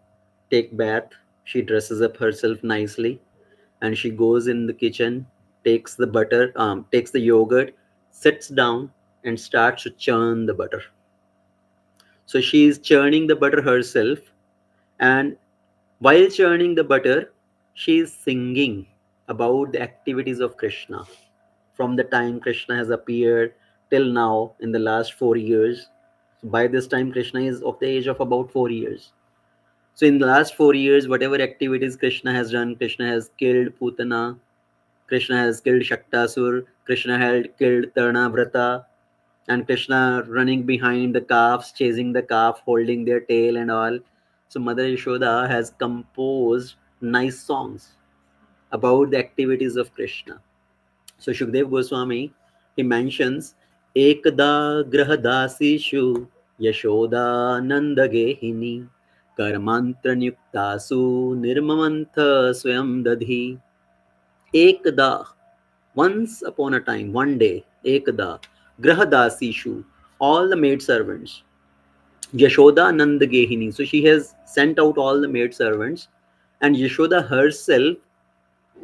take bath, she dresses up herself nicely, and she goes in the kitchen, takes the butter, takes the yogurt, sits down and starts to churn the butter. So she is churning the butter herself, and while churning the butter, she is singing about the activities of Krishna from the time Krishna has appeared till now in the last 4 years. By this time, Krishna is of the age of about 4 years. So in the last 4 years, whatever activities Krishna has done, Krishna has killed Putana, Krishna has killed Shaktasur, Krishna had killed Tarna Vrata, and Krishna running behind the calves, chasing the calf, holding their tail and all. So Mother Yashoda has composed nice songs about the activities of Krishna. So Shukdev Goswami, he mentions Ekada Grahadasishu Yashoda Nandagehini Karmantranyuktasu Nirmamantha Swayam Dadhi. Ekada, once upon a time, one day, Ekada Grahadasishu, all the maid servants. Yashoda Nandagehini. So she has sent out all the maid servants, and Yashoda herself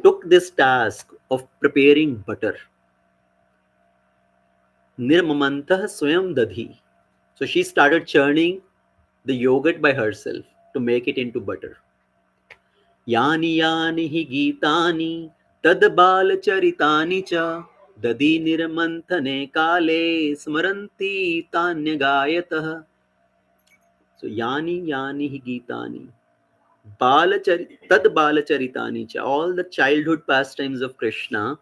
took this task of preparing butter. Nirmamantah Swayam Dadhi. So she started churning the yogurt by herself to make it into butter. यानि यानि हि गीतानि तद्बालचरितानि च दधि निर्मन्थने काले स्मरन्ति तान्यगायतः. So यानि यानि हि गीतानि तद्बालचरितानि च, all the childhood pastimes of Krishna,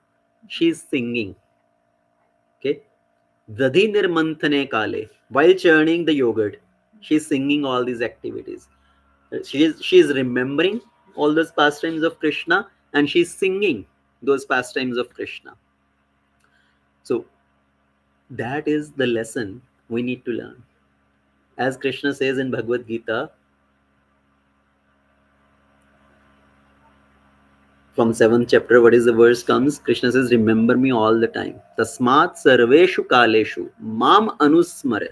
she is singing. Okay. Dadhi nirmanthane kale, while churning the yogurt, she is singing all these activities. She is remembering all those pastimes of Krishna, and she is singing those pastimes of Krishna. So that is the lesson we need to learn. As Krishna says in Bhagavad Gita, from 7th chapter, what is the verse comes? Krishna says, remember me all the time. Tasmat sarveshu kaleshu mam anusmare.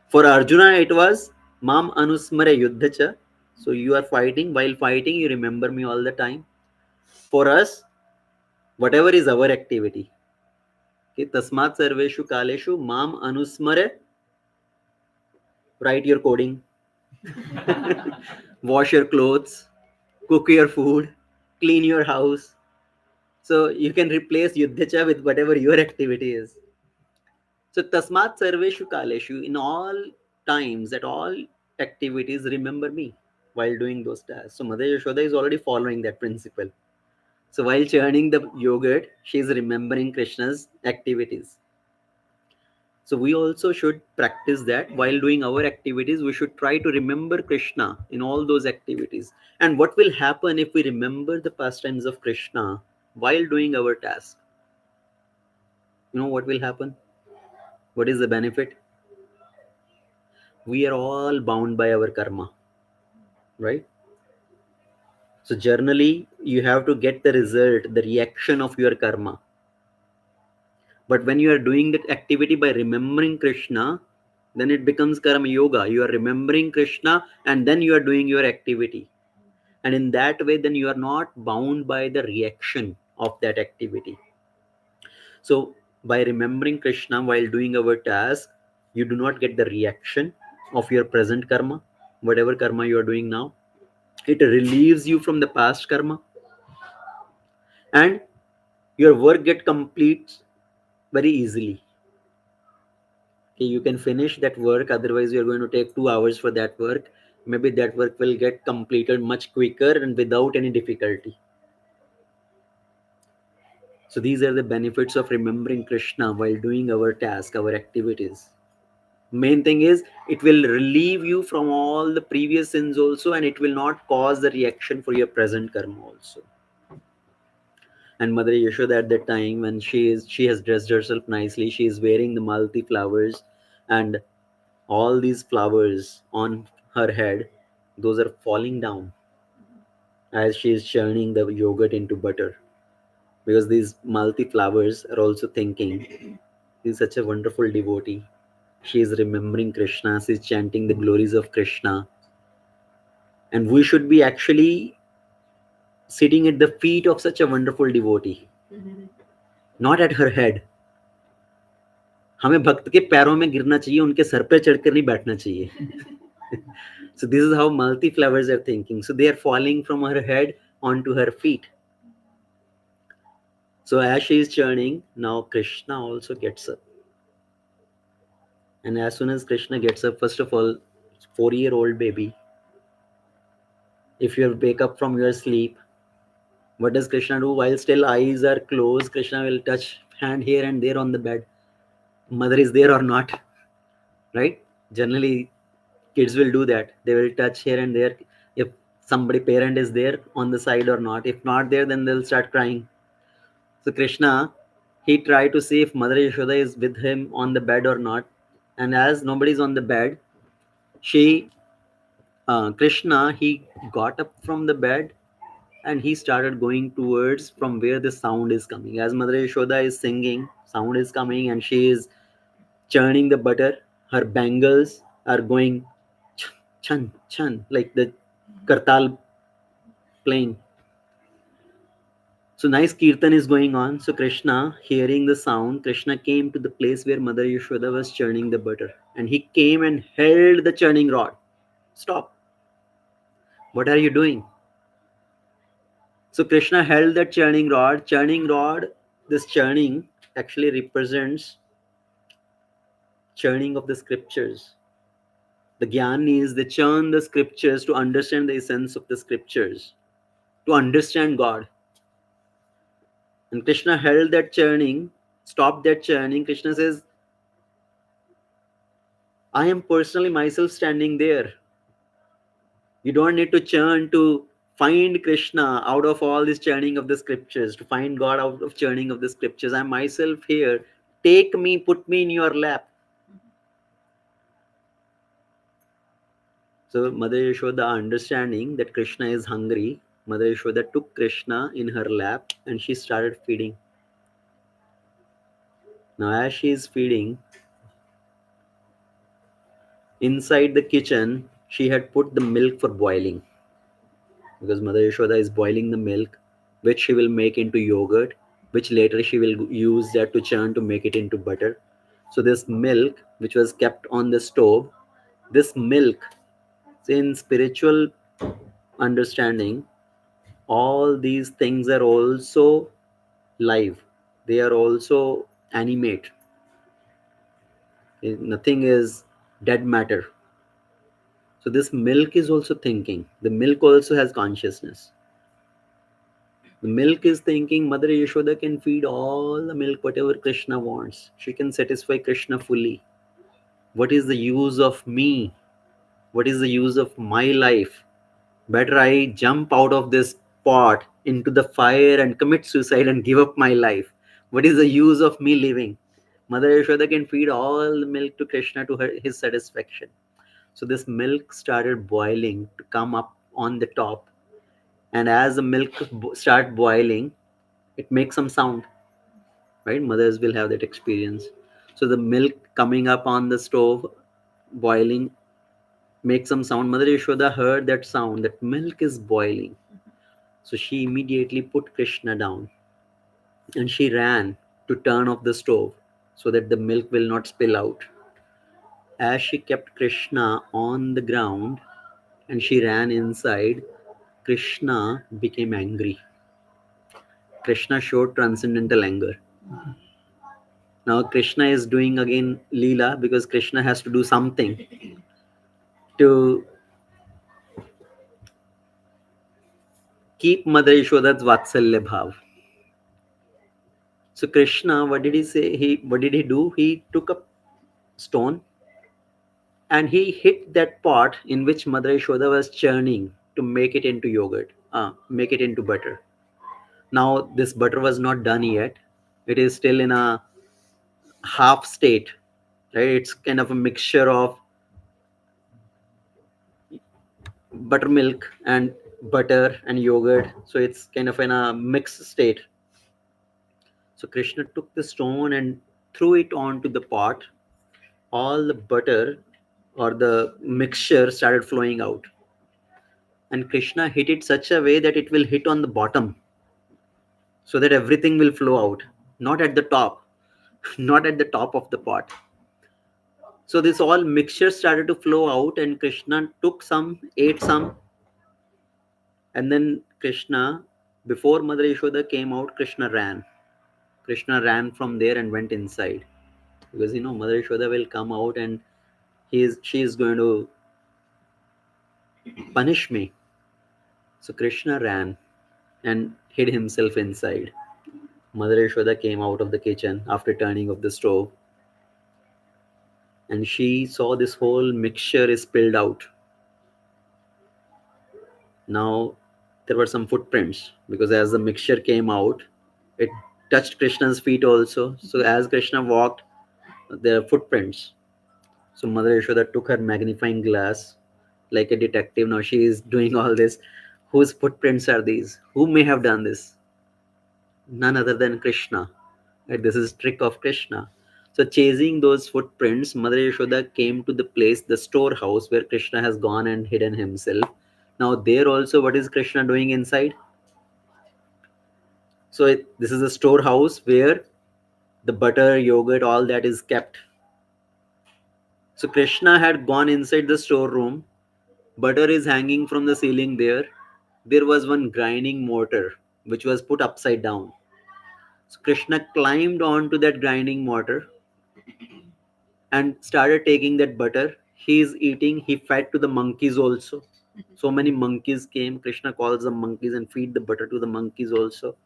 For Arjuna, it was mam anusmare yuddhacha. So you are fighting. While fighting, you remember me all the time. For us, whatever is our activity, okay, tasmat sarveshu kaleshu mam anusmare. Write your coding, wash your clothes, cook your food, clean your house. So you can replace yuddhacha with whatever your activity is. So tasmat sarveshu kaleshu, in all times, at all activities, remember me while doing those tasks. So Mother Yashoda is already following that principle. So while churning the yogurt, she is remembering Krishna's activities. So we also should practice that while doing our activities. We should try to remember Krishna in all those activities. And what will happen if we remember the pastimes of Krishna while doing our task? You know what will happen? What is the benefit? We are all bound by our karma, right? So generally, you have to get the result, the reaction of your karma. But when you are doing that activity by remembering Krishna, then it becomes karma yoga. You are remembering Krishna and then you are doing your activity. And in that way, then you are not bound by the reaction of that activity. So by remembering Krishna while doing our task, you do not get the reaction of your present karma, whatever karma you are doing now. It relieves you from the past karma, and your work get complete very easily. Okay, you can finish that work, otherwise you're going to take 2 hours for that work. Maybe that work will get completed much quicker and without any difficulty. So these are the benefits of remembering Krishna while doing our task, our activities. Main thing is it will relieve you from all the previous sins also, and it will not cause the reaction for your present karma also. And Mother Yashoda at that time, when she has dressed herself nicely, she is wearing the multi flowers, and all these flowers on her head, those are falling down as she is churning the yogurt into butter, because these multi flowers are also thinking, he's such a wonderful devotee. She is remembering Krishna, she is chanting the glories of Krishna, and we should be actually sitting at the feet of such a wonderful devotee, not at her head. हमें भक्त के पैरों में गिरना चाहिए, उनके sir पे चढ़कर नहीं बैठना चाहिए. So this is how multi flowers are thinking. So they are falling from her head onto her feet. So as she is churning, now Krishna also gets up. And as soon as Krishna gets up, first of all, 4-year-old baby, if you wake up from your sleep, what does Krishna do? While still eyes are closed, Krishna will touch hand here and there on the bed. Mother is there or not, right? Generally, Kids will do that. They will touch here and there if somebody parent is there on the side or not. If not there, then they'll start crying. So Krishna, he tried to see if Mother Yashoda is with him on the bed or not. And as nobody's on the bed, she Krishna, he got up from the bed and he started going towards from where the sound is coming. As Mother Yashoda is singing, sound is coming and she is churning the butter. Her bangles are going chan chan like the kartal playing. So nice kirtan is going on. So Krishna, hearing the sound, Krishna came to the place where Mother Yashoda was churning the butter, and he came and held the churning rod. Stop! What are you doing? So Krishna held that churning rod. Churning rod. This churning actually represents churning of the scriptures. The Gyanis, they churn the scriptures to understand the essence of the scriptures, to understand God. And Krishna held that churning, stopped that churning. Krishna says, I am personally myself standing there. You don't need to churn to find Krishna out of all this churning of the scriptures, to find God out of churning of the scriptures. I'm myself here. Take me, put me in your lap. So Mother Yashoda, understanding that Krishna is hungry, Mother Yashoda took Krishna in her lap and she started feeding. Now as she is feeding, inside the kitchen, she had put the milk for boiling. Because Mother Yashoda is boiling the milk, which she will make into yogurt, which later she will use that to churn to make it into butter. So this milk, which was kept on the stove, this milk, in spiritual understanding, all these things are also live. They are also animate. Nothing is dead matter. So this milk is also thinking. The milk also has consciousness. The milk is thinking Mother Yashoda can feed all the milk whatever Krishna wants. She can satisfy Krishna fully. What is the use of me? What is the use of my life? Better I jump out of this pot into the fire and commit suicide and give up my life. What is the use of me living? Mother Yashoda can feed all the milk to Krishna to his satisfaction. So this milk started boiling to come up on the top. And as the milk start boiling, it makes some sound, right? Mothers will have that experience. So the milk coming up on the stove boiling makes some sound. Mother Yashoda heard that sound, that milk is boiling. So she immediately put Krishna down and she ran to turn off the stove so that the milk will not spill out. As she kept Krishna on the ground and she ran inside, Krishna became angry. Krishna showed transcendental anger. Now Krishna is doing again Leela because Krishna has to do something to keep Mother Yashoda's Vatsalya Bhav. So Krishna, what did he say? What did he do? He took a stone and he hit that pot in which Mother Yashoda was churning to make it into yogurt, make it into butter. Now this butter was not done yet. It is still in a half state, right? It's kind of a mixture of buttermilk and butter and yogurt. So it's kind of in a mixed state. So Krishna took the stone and threw it onto the pot. All the butter or the mixture started flowing out. And Krishna hit it such a way that it will hit on the bottom so that everything will flow out, not at the top, not at the top of the pot. So this all mixture started to flow out, and Krishna took some, ate some, and then Krishna, before Mother Yashoda came out, Krishna ran. Krishna ran from there and went inside because Mother Yashoda will come out and she is going to punish me. So Krishna ran and hid himself inside. Mother Yashoda came out of the kitchen after turning off the stove and she saw this whole mixture is spilled out. Now there were some footprints, because as the mixture came out, it touched Krishna's feet also. So as Krishna walked, there are footprints. So Mother Yashoda took her magnifying glass like a detective. Now she is doing all this. Whose footprints are these? Who may have done this? None other than Krishna. Right? This is trick of Krishna. So chasing those footprints, Mother Yashoda came to the place, the storehouse where Krishna has gone and hidden himself. Now there also, what is Krishna doing inside? So this is a storehouse where the butter, yogurt, all that is kept. So Krishna had gone inside the storeroom. Butter is hanging from the ceiling there. There was one grinding mortar which was put upside down. So Krishna climbed onto that grinding mortar and started taking that butter. He is eating. He fed to the monkeys also. So many monkeys came. Krishna calls the monkeys and feed the butter to the monkeys also.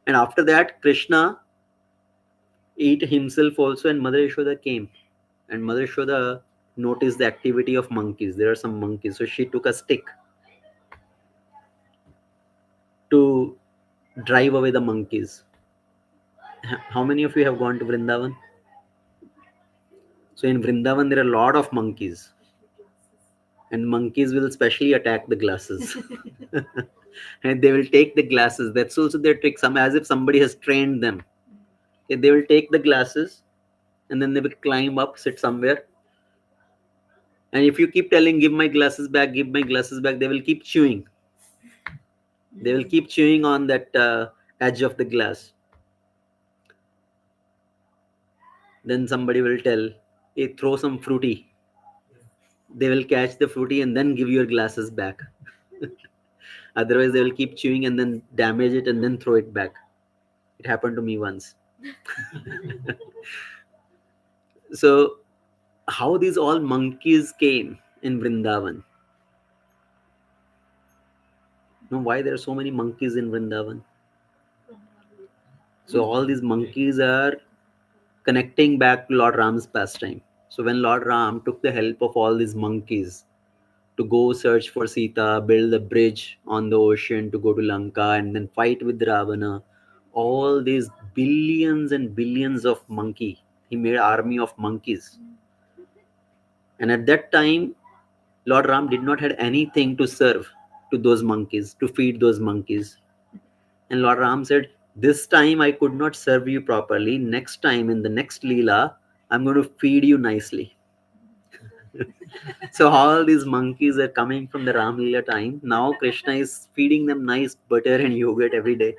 And after that, Krishna ate himself also, and Mother Yashoda came. And Mother Yashoda noticed the activity of monkeys. There are some monkeys. So she took a stick to drive away the monkeys. How many of you have gone to Vrindavan? So in Vrindavan, there are a lot of monkeys, and monkeys will specially attack the glasses. And they will take the glasses. That's also their trick. Some as if somebody has trained them. Okay, they will take the glasses, and then they will climb up, sit somewhere. And if you keep telling, "Give my glasses back, give my glasses back," they will keep chewing. They will keep chewing on that edge of the glass. Then somebody will tell, "Hey, throw some fruity." They will catch the fruity and then give your glasses back. Otherwise, they will keep chewing and then damage it and then throw it back. It happened to me once. So, how these all monkeys came in Vrindavan? Now, why there are so many monkeys in Vrindavan? So, all these monkeys are connecting back to Lord Ram's pastime. So, when Lord Ram took the help of all these monkeys to go search for Sita, build a bridge on the ocean to go to Lanka, and then fight with Ravana, all these billions and billions of monkey, he made army of monkeys. And at that time, Lord Ram did not had anything to serve to those monkeys, to feed those monkeys. And Lord Ram said, "This time I could not serve you properly. Next time in the next Leela, I'm going to feed you nicely." So all these monkeys are coming from the Ram Leela time. Now Krishna is feeding them nice butter and yogurt every day.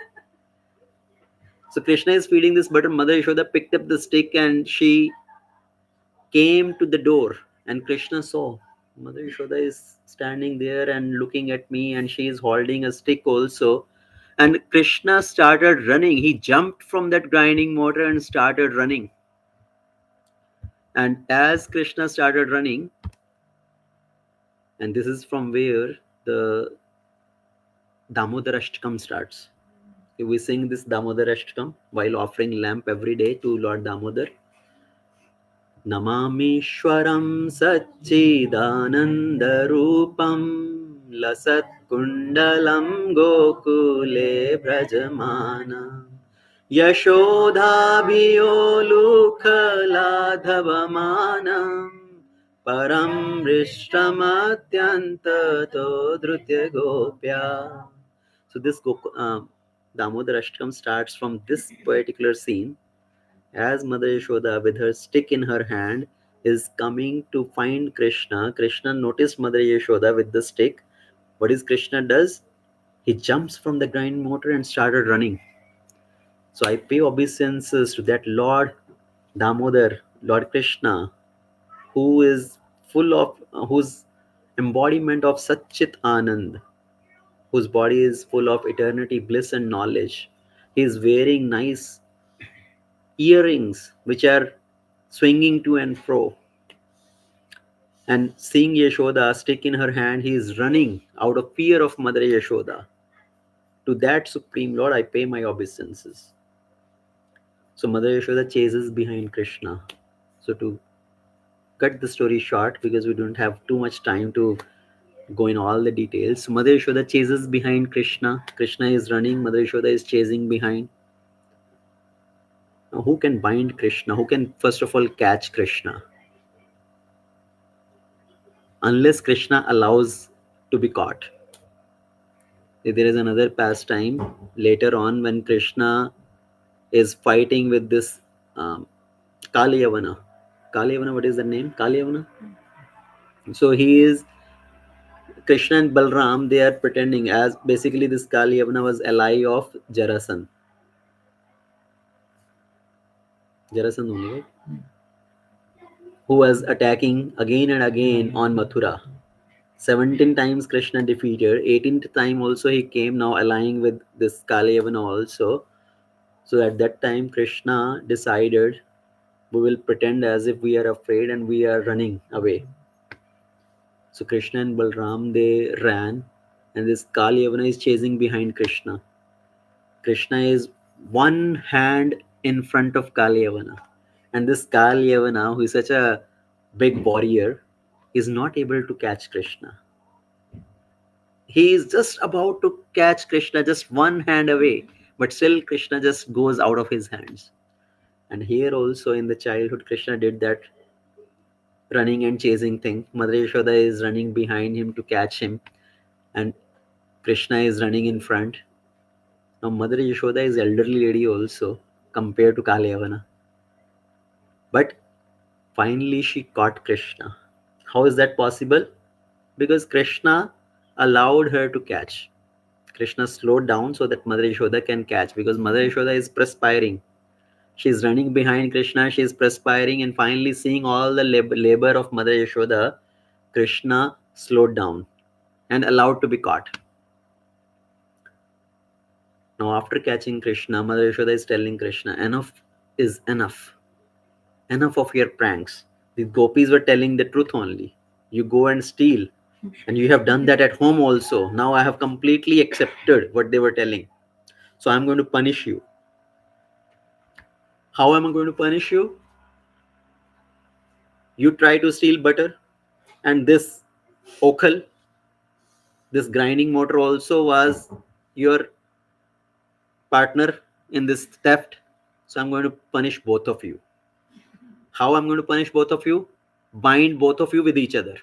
So Krishna is feeding this butter. Mother Yashoda picked up the stick and she came to the door, and Krishna saw Mother Yashoda is standing there and looking at me, and she is holding a stick also. And Krishna started running. He jumped from that grinding mortar and started running. And as Krishna started running, and this is from where the Damodar Ashtakam starts. We sing this Damodar Ashtakam while offering lamp every day to Lord Damodar. नमामीश्वरं सच्चिदानन्दरूपं लसत्कुण्डलं गोकुले व्रजमान यशोधाभियोलुखलाधवमानं परं हृष्टमत्यन्ततो धृत्य Gopya. So this Damodar Ashtakam starts from this particular scene. As Mother Yashoda, with her stick in her hand, is coming to find Krishna, Krishna noticed Mother Yashoda with the stick. What is Krishna does? He jumps from the grind motor and started running. So I pay obeisances to that Lord Damodar, Lord Krishna, who is full of, whose embodiment of Satchit Anand, whose body is full of eternity, bliss, and knowledge. He is wearing nice earrings which are swinging to and fro. And seeing Yashoda stick in her hand, he is running out of fear of Mother Yashoda. To that Supreme Lord, I pay my obeisances. So Mother Yashoda chases behind Krishna. So to cut the story short because we don't have too much time to go in all the details. So Mother Yashoda chases behind Krishna. Krishna is running. Mother Yashoda is chasing behind. Now, who can bind Krishna? Who can first of all catch Krishna? Unless Krishna allows to be caught. There is another pastime later on when Krishna is fighting with this um, Kaliyavana. Kaliyavana, what is the name? Kaliyavana? So he is Krishna and Balram, they are pretending as basically this Kaliyavana was ally of Jarasan. Jarasan only, right? Who was attacking again and again on Mathura. 17 times Krishna defeated, 18th time also he came now allying with this Kaliyavana also. So at that time Krishna decided we will pretend as if we are afraid and we are running away. So Krishna and Balram they ran and this Kaliyavana is chasing behind Krishna. Krishna is one hand in front of Kalyavana. And this Kalyavana, who is such a big warrior, is not able to catch Krishna. He is just about to catch Krishna, just one hand away, but still Krishna just goes out of his hands. And here also in the childhood, Krishna did that running and chasing thing. Mother Yashoda is running behind him to catch him, and Krishna is running in front. Now, Mother Yashoda is elderly lady also compared to Kalyavana. But finally, she caught Krishna. How is that possible? Because Krishna allowed her to catch. Krishna slowed down so that Mother Yashoda can catch because Mother Yashoda is perspiring. She's running behind Krishna, she's perspiring, and finally, seeing all the labor of Mother Yashoda, Krishna slowed down and allowed to be caught. Now, after catching Krishna, Mother Yashoda is telling Krishna, enough is enough. Enough of your pranks. The gopis were telling the truth only. You go and steal. And you have done that at home also. Now I have completely accepted what they were telling. So I'm going to punish you. How am I going to punish you? You try to steal butter, and this okal, this grinding motor also was your partner in this theft. So I'm going to punish both of you. How I'm going to punish both of you? Bind both of you with each other.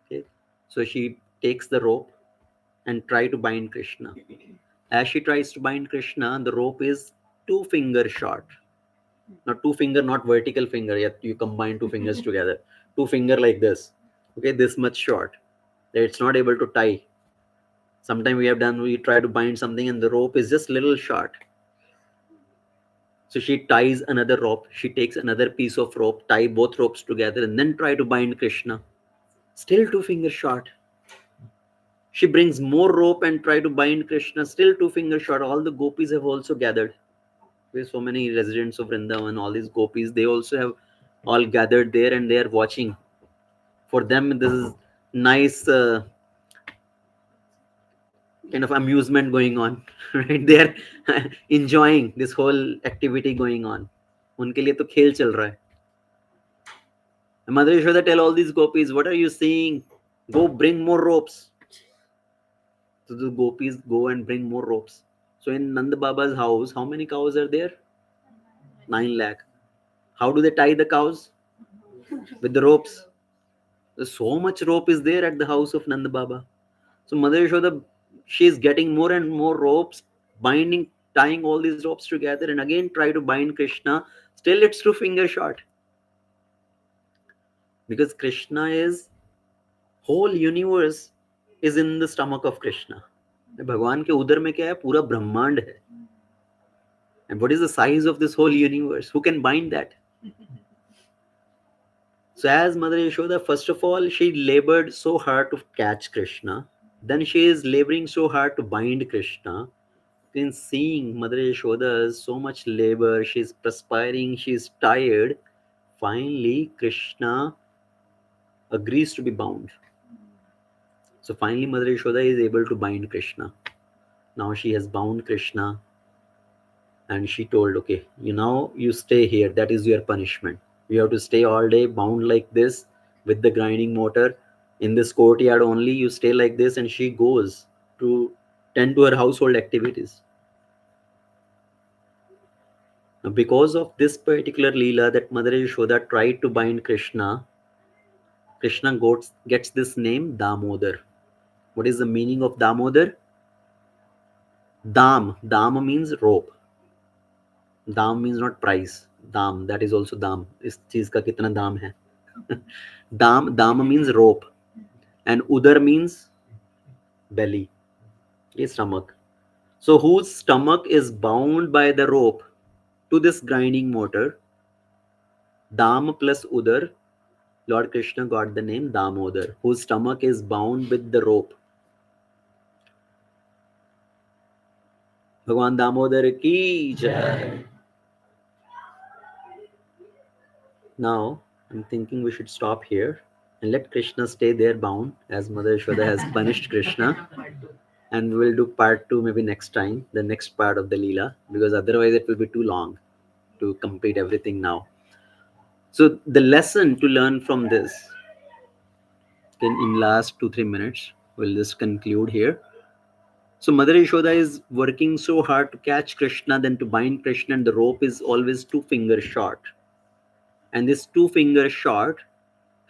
Okay. So she takes the rope and try to bind Krishna. As she tries to bind Krishna, the rope is 2 finger short. Not 2 finger, not vertical finger. Yet you combine 2 fingers together. 2 finger like this. Okay, this much short. That it's not able to tie. Sometimes we try to bind something and the rope is just little short. So she ties another rope. She takes another piece of rope, tie both ropes together, and then try to bind Krishna. Still 2 fingers short. She brings more rope and try to bind Krishna. Still 2 fingers short. All the gopis have also gathered. There's so many residents of Vrindavan, all these gopis, they also have all gathered there and they are watching. For them, this is nice kind of amusement going on, right? They are enjoying this whole activity going on. उनके लिए तो खेल चल रहा है. And Mother Yashoda tell all these gopis, what are you seeing? Go bring more ropes. So the gopis go and bring more ropes. So in Nanda Baba's house, how many cows are there? 9 lakh. How do they tie the cows? With the ropes. So much rope is there at the house of Nanda Baba. So Mother Yashoda, she is getting more and more ropes, binding, tying all these ropes together, and again try to bind Krishna. Still, it's 2 finger short because Krishna is whole universe is in the stomach of Krishna. भगवान के उदर में क्या है? पूरा ब्रह्मांड है. And what is the size of this whole universe? Who can bind that? So as Mother Yashoda, first of all, she labored so hard to catch Krishna. Then she is laboring so hard to bind Krishna. In seeing Mother Yashoda's so much labor, she's perspiring, she's tired. Finally, Krishna agrees to be bound. So finally, Mother Yashoda is able to bind Krishna. Now she has bound Krishna, and she told, "Okay, you stay here. That is your punishment." You have to stay all day bound like this with the grinding motor in this courtyard only. You stay like this, and she goes to tend to her household activities. Now, because of this particular Leela that Mother Yashoda tried to bind Krishna, Krishna gets this name Damodar. What is the meaning of Damodar? Dam means rope. Dam means not price. Dam, that is also dam. इस चीज का कितना दाम है? Dam means rope, and udar means belly, is stomach. So whose stomach is bound by the rope to this grinding motor, Dam plus udar, Lord Krishna got the name Damodar, whose stomach is bound with the rope. भगवान दामोदर की जय. Now I'm thinking we should stop here and let Krishna stay there bound, as Mother Yashoda has punished Krishna. And we will do part 2 maybe next time, the next part of the Leela, because otherwise it will be too long to complete everything now. So the lesson to learn from this in last 2-3 minutes, we'll just conclude here. So Mother Yashoda is working so hard to catch Krishna, then to bind Krishna, and the rope is always 2 fingers short. And this 2 finger short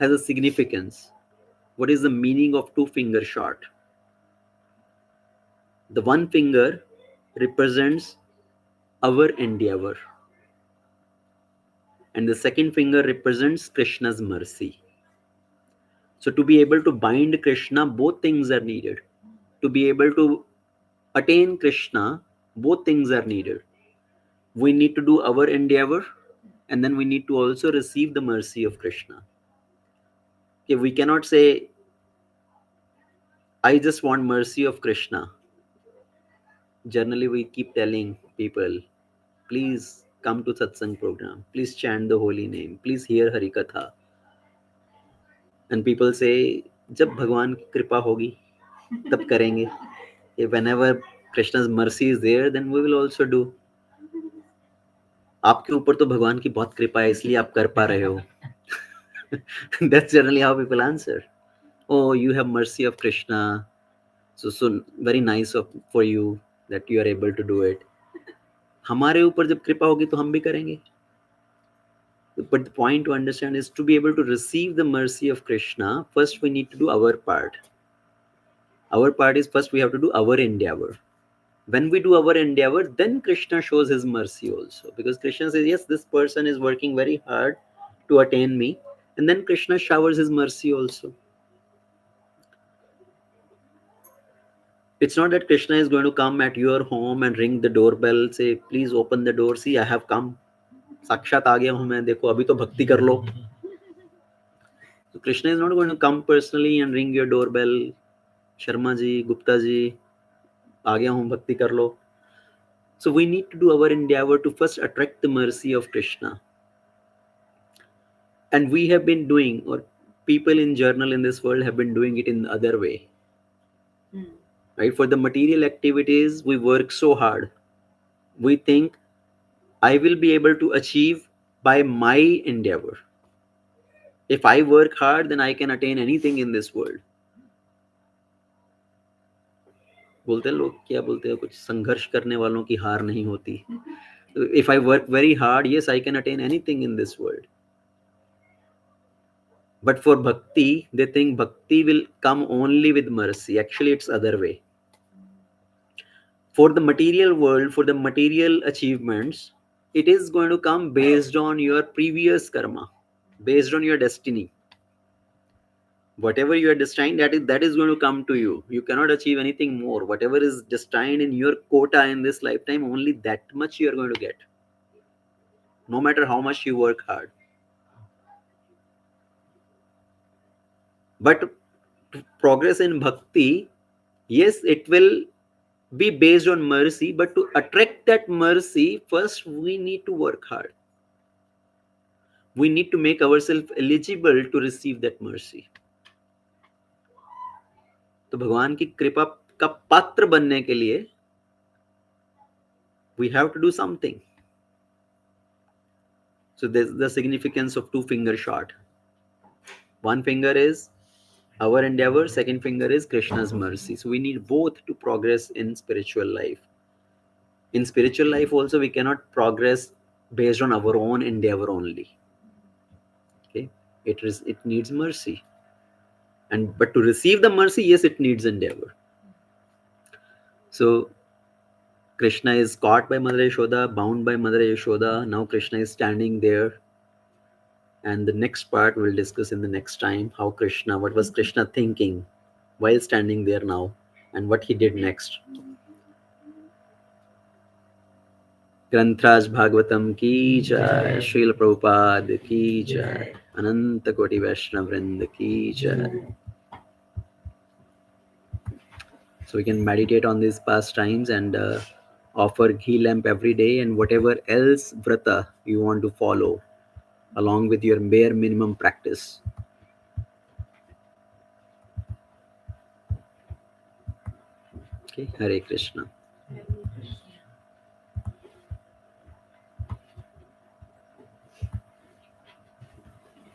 has a significance. What is the meaning of 2 finger short? The one finger represents our endeavor, and the second finger represents Krishna's mercy. So to be able to bind Krishna, both things are needed. To be able to attain Krishna, both things are needed. We need to do our endeavor, and then we need to also receive the mercy of Krishna. Okay, we cannot say, I just want mercy of Krishna. Generally, we keep telling people, please come to satsang program, please chant the holy name, please hear Hari Katha. And people say, जब भगवान की कृपा होगी तब करेंगे. Whenever Krishna's mercy is there, then we will also do. आपके ऊपर तो भगवान की बहुत कृपा है, इसलिए आप कर पा रहे हो. That's generally how people answer. Oh, you have mercy of Krishna, so very nice for you that you are able to do it. हमारे ऊपर जब कृपा होगी तो हम भी करेंगे. But the point to understand is, to be able to receive the mercy of Krishna, first we need to do our part. Our part is, first we have to do our endeavor. When we do our endeavor, then Krishna shows his mercy also. Because Krishna says, yes, this person is working very hard to attain me. And then Krishna showers his mercy also. It's not that Krishna is going to come at your home and ring the doorbell, say, please open the door, see, I have come. साक्षात आ गया हूं मैं, देखो अभी तो भक्ति कर लो. So Krishna is not going to come personally and ring your doorbell. Sharma ji, Gupta ji, आ गया हूं, भक्ति कर लो. So we need to do our endeavor to first attract the mercy of Krishna. And we have been doing, or people in general in this world have been doing it in the other way. Right? For the material activities, we work so hard. We think, I will be able to achieve by my endeavor. If I work hard, then I can attain anything in this world. बोलते हैं लोग, क्या बोलते हैं, कुछ संघर्ष करने वालों की हार नहीं होती. If I work very hard, yes, I can attain anything in this world. But for bhakti, they think bhakti will come only with mercy. Actually, it's other way. For the material world, for the material achievements, it is going to come based on your previous karma, based on your destiny. Whatever you are destined, that is going to come to you. You cannot achieve anything more. Whatever is destined in your quota in this lifetime, only that much you are going to get, no matter how much you work hard. But to progress in bhakti, yes, it will be based on mercy, but to attract that mercy, first we need to work hard. We need to make ourselves eligible to receive that mercy. तो भगवान की कृपा का पात्र बनने के लिए we have to do something. So there's the significance of two finger shot. One finger is our endeavor, second finger is Krishna's mercy. So we need both to progress in spiritual life. In spiritual life also, we cannot progress based on our own endeavor only. Okay, it needs mercy, and but to receive the mercy, yes, it needs endeavor. So Krishna is caught by Mother Yashoda, bound by Mother Yashoda. Now Krishna is standing there, and the next part we'll discuss in the next time. How Krishna, what was Krishna thinking while standing there now, and what he did next. ग्रंथराज Bhagavatam की जय, श्रील प्रभुपाद की जय, अनंत कोटि वैष्णव वृंद की जय. So we can meditate on these pastimes and offer ghee lamp every day, and whatever else vrata you want to follow along with your bare minimum practice. Okay, Hare Krishna.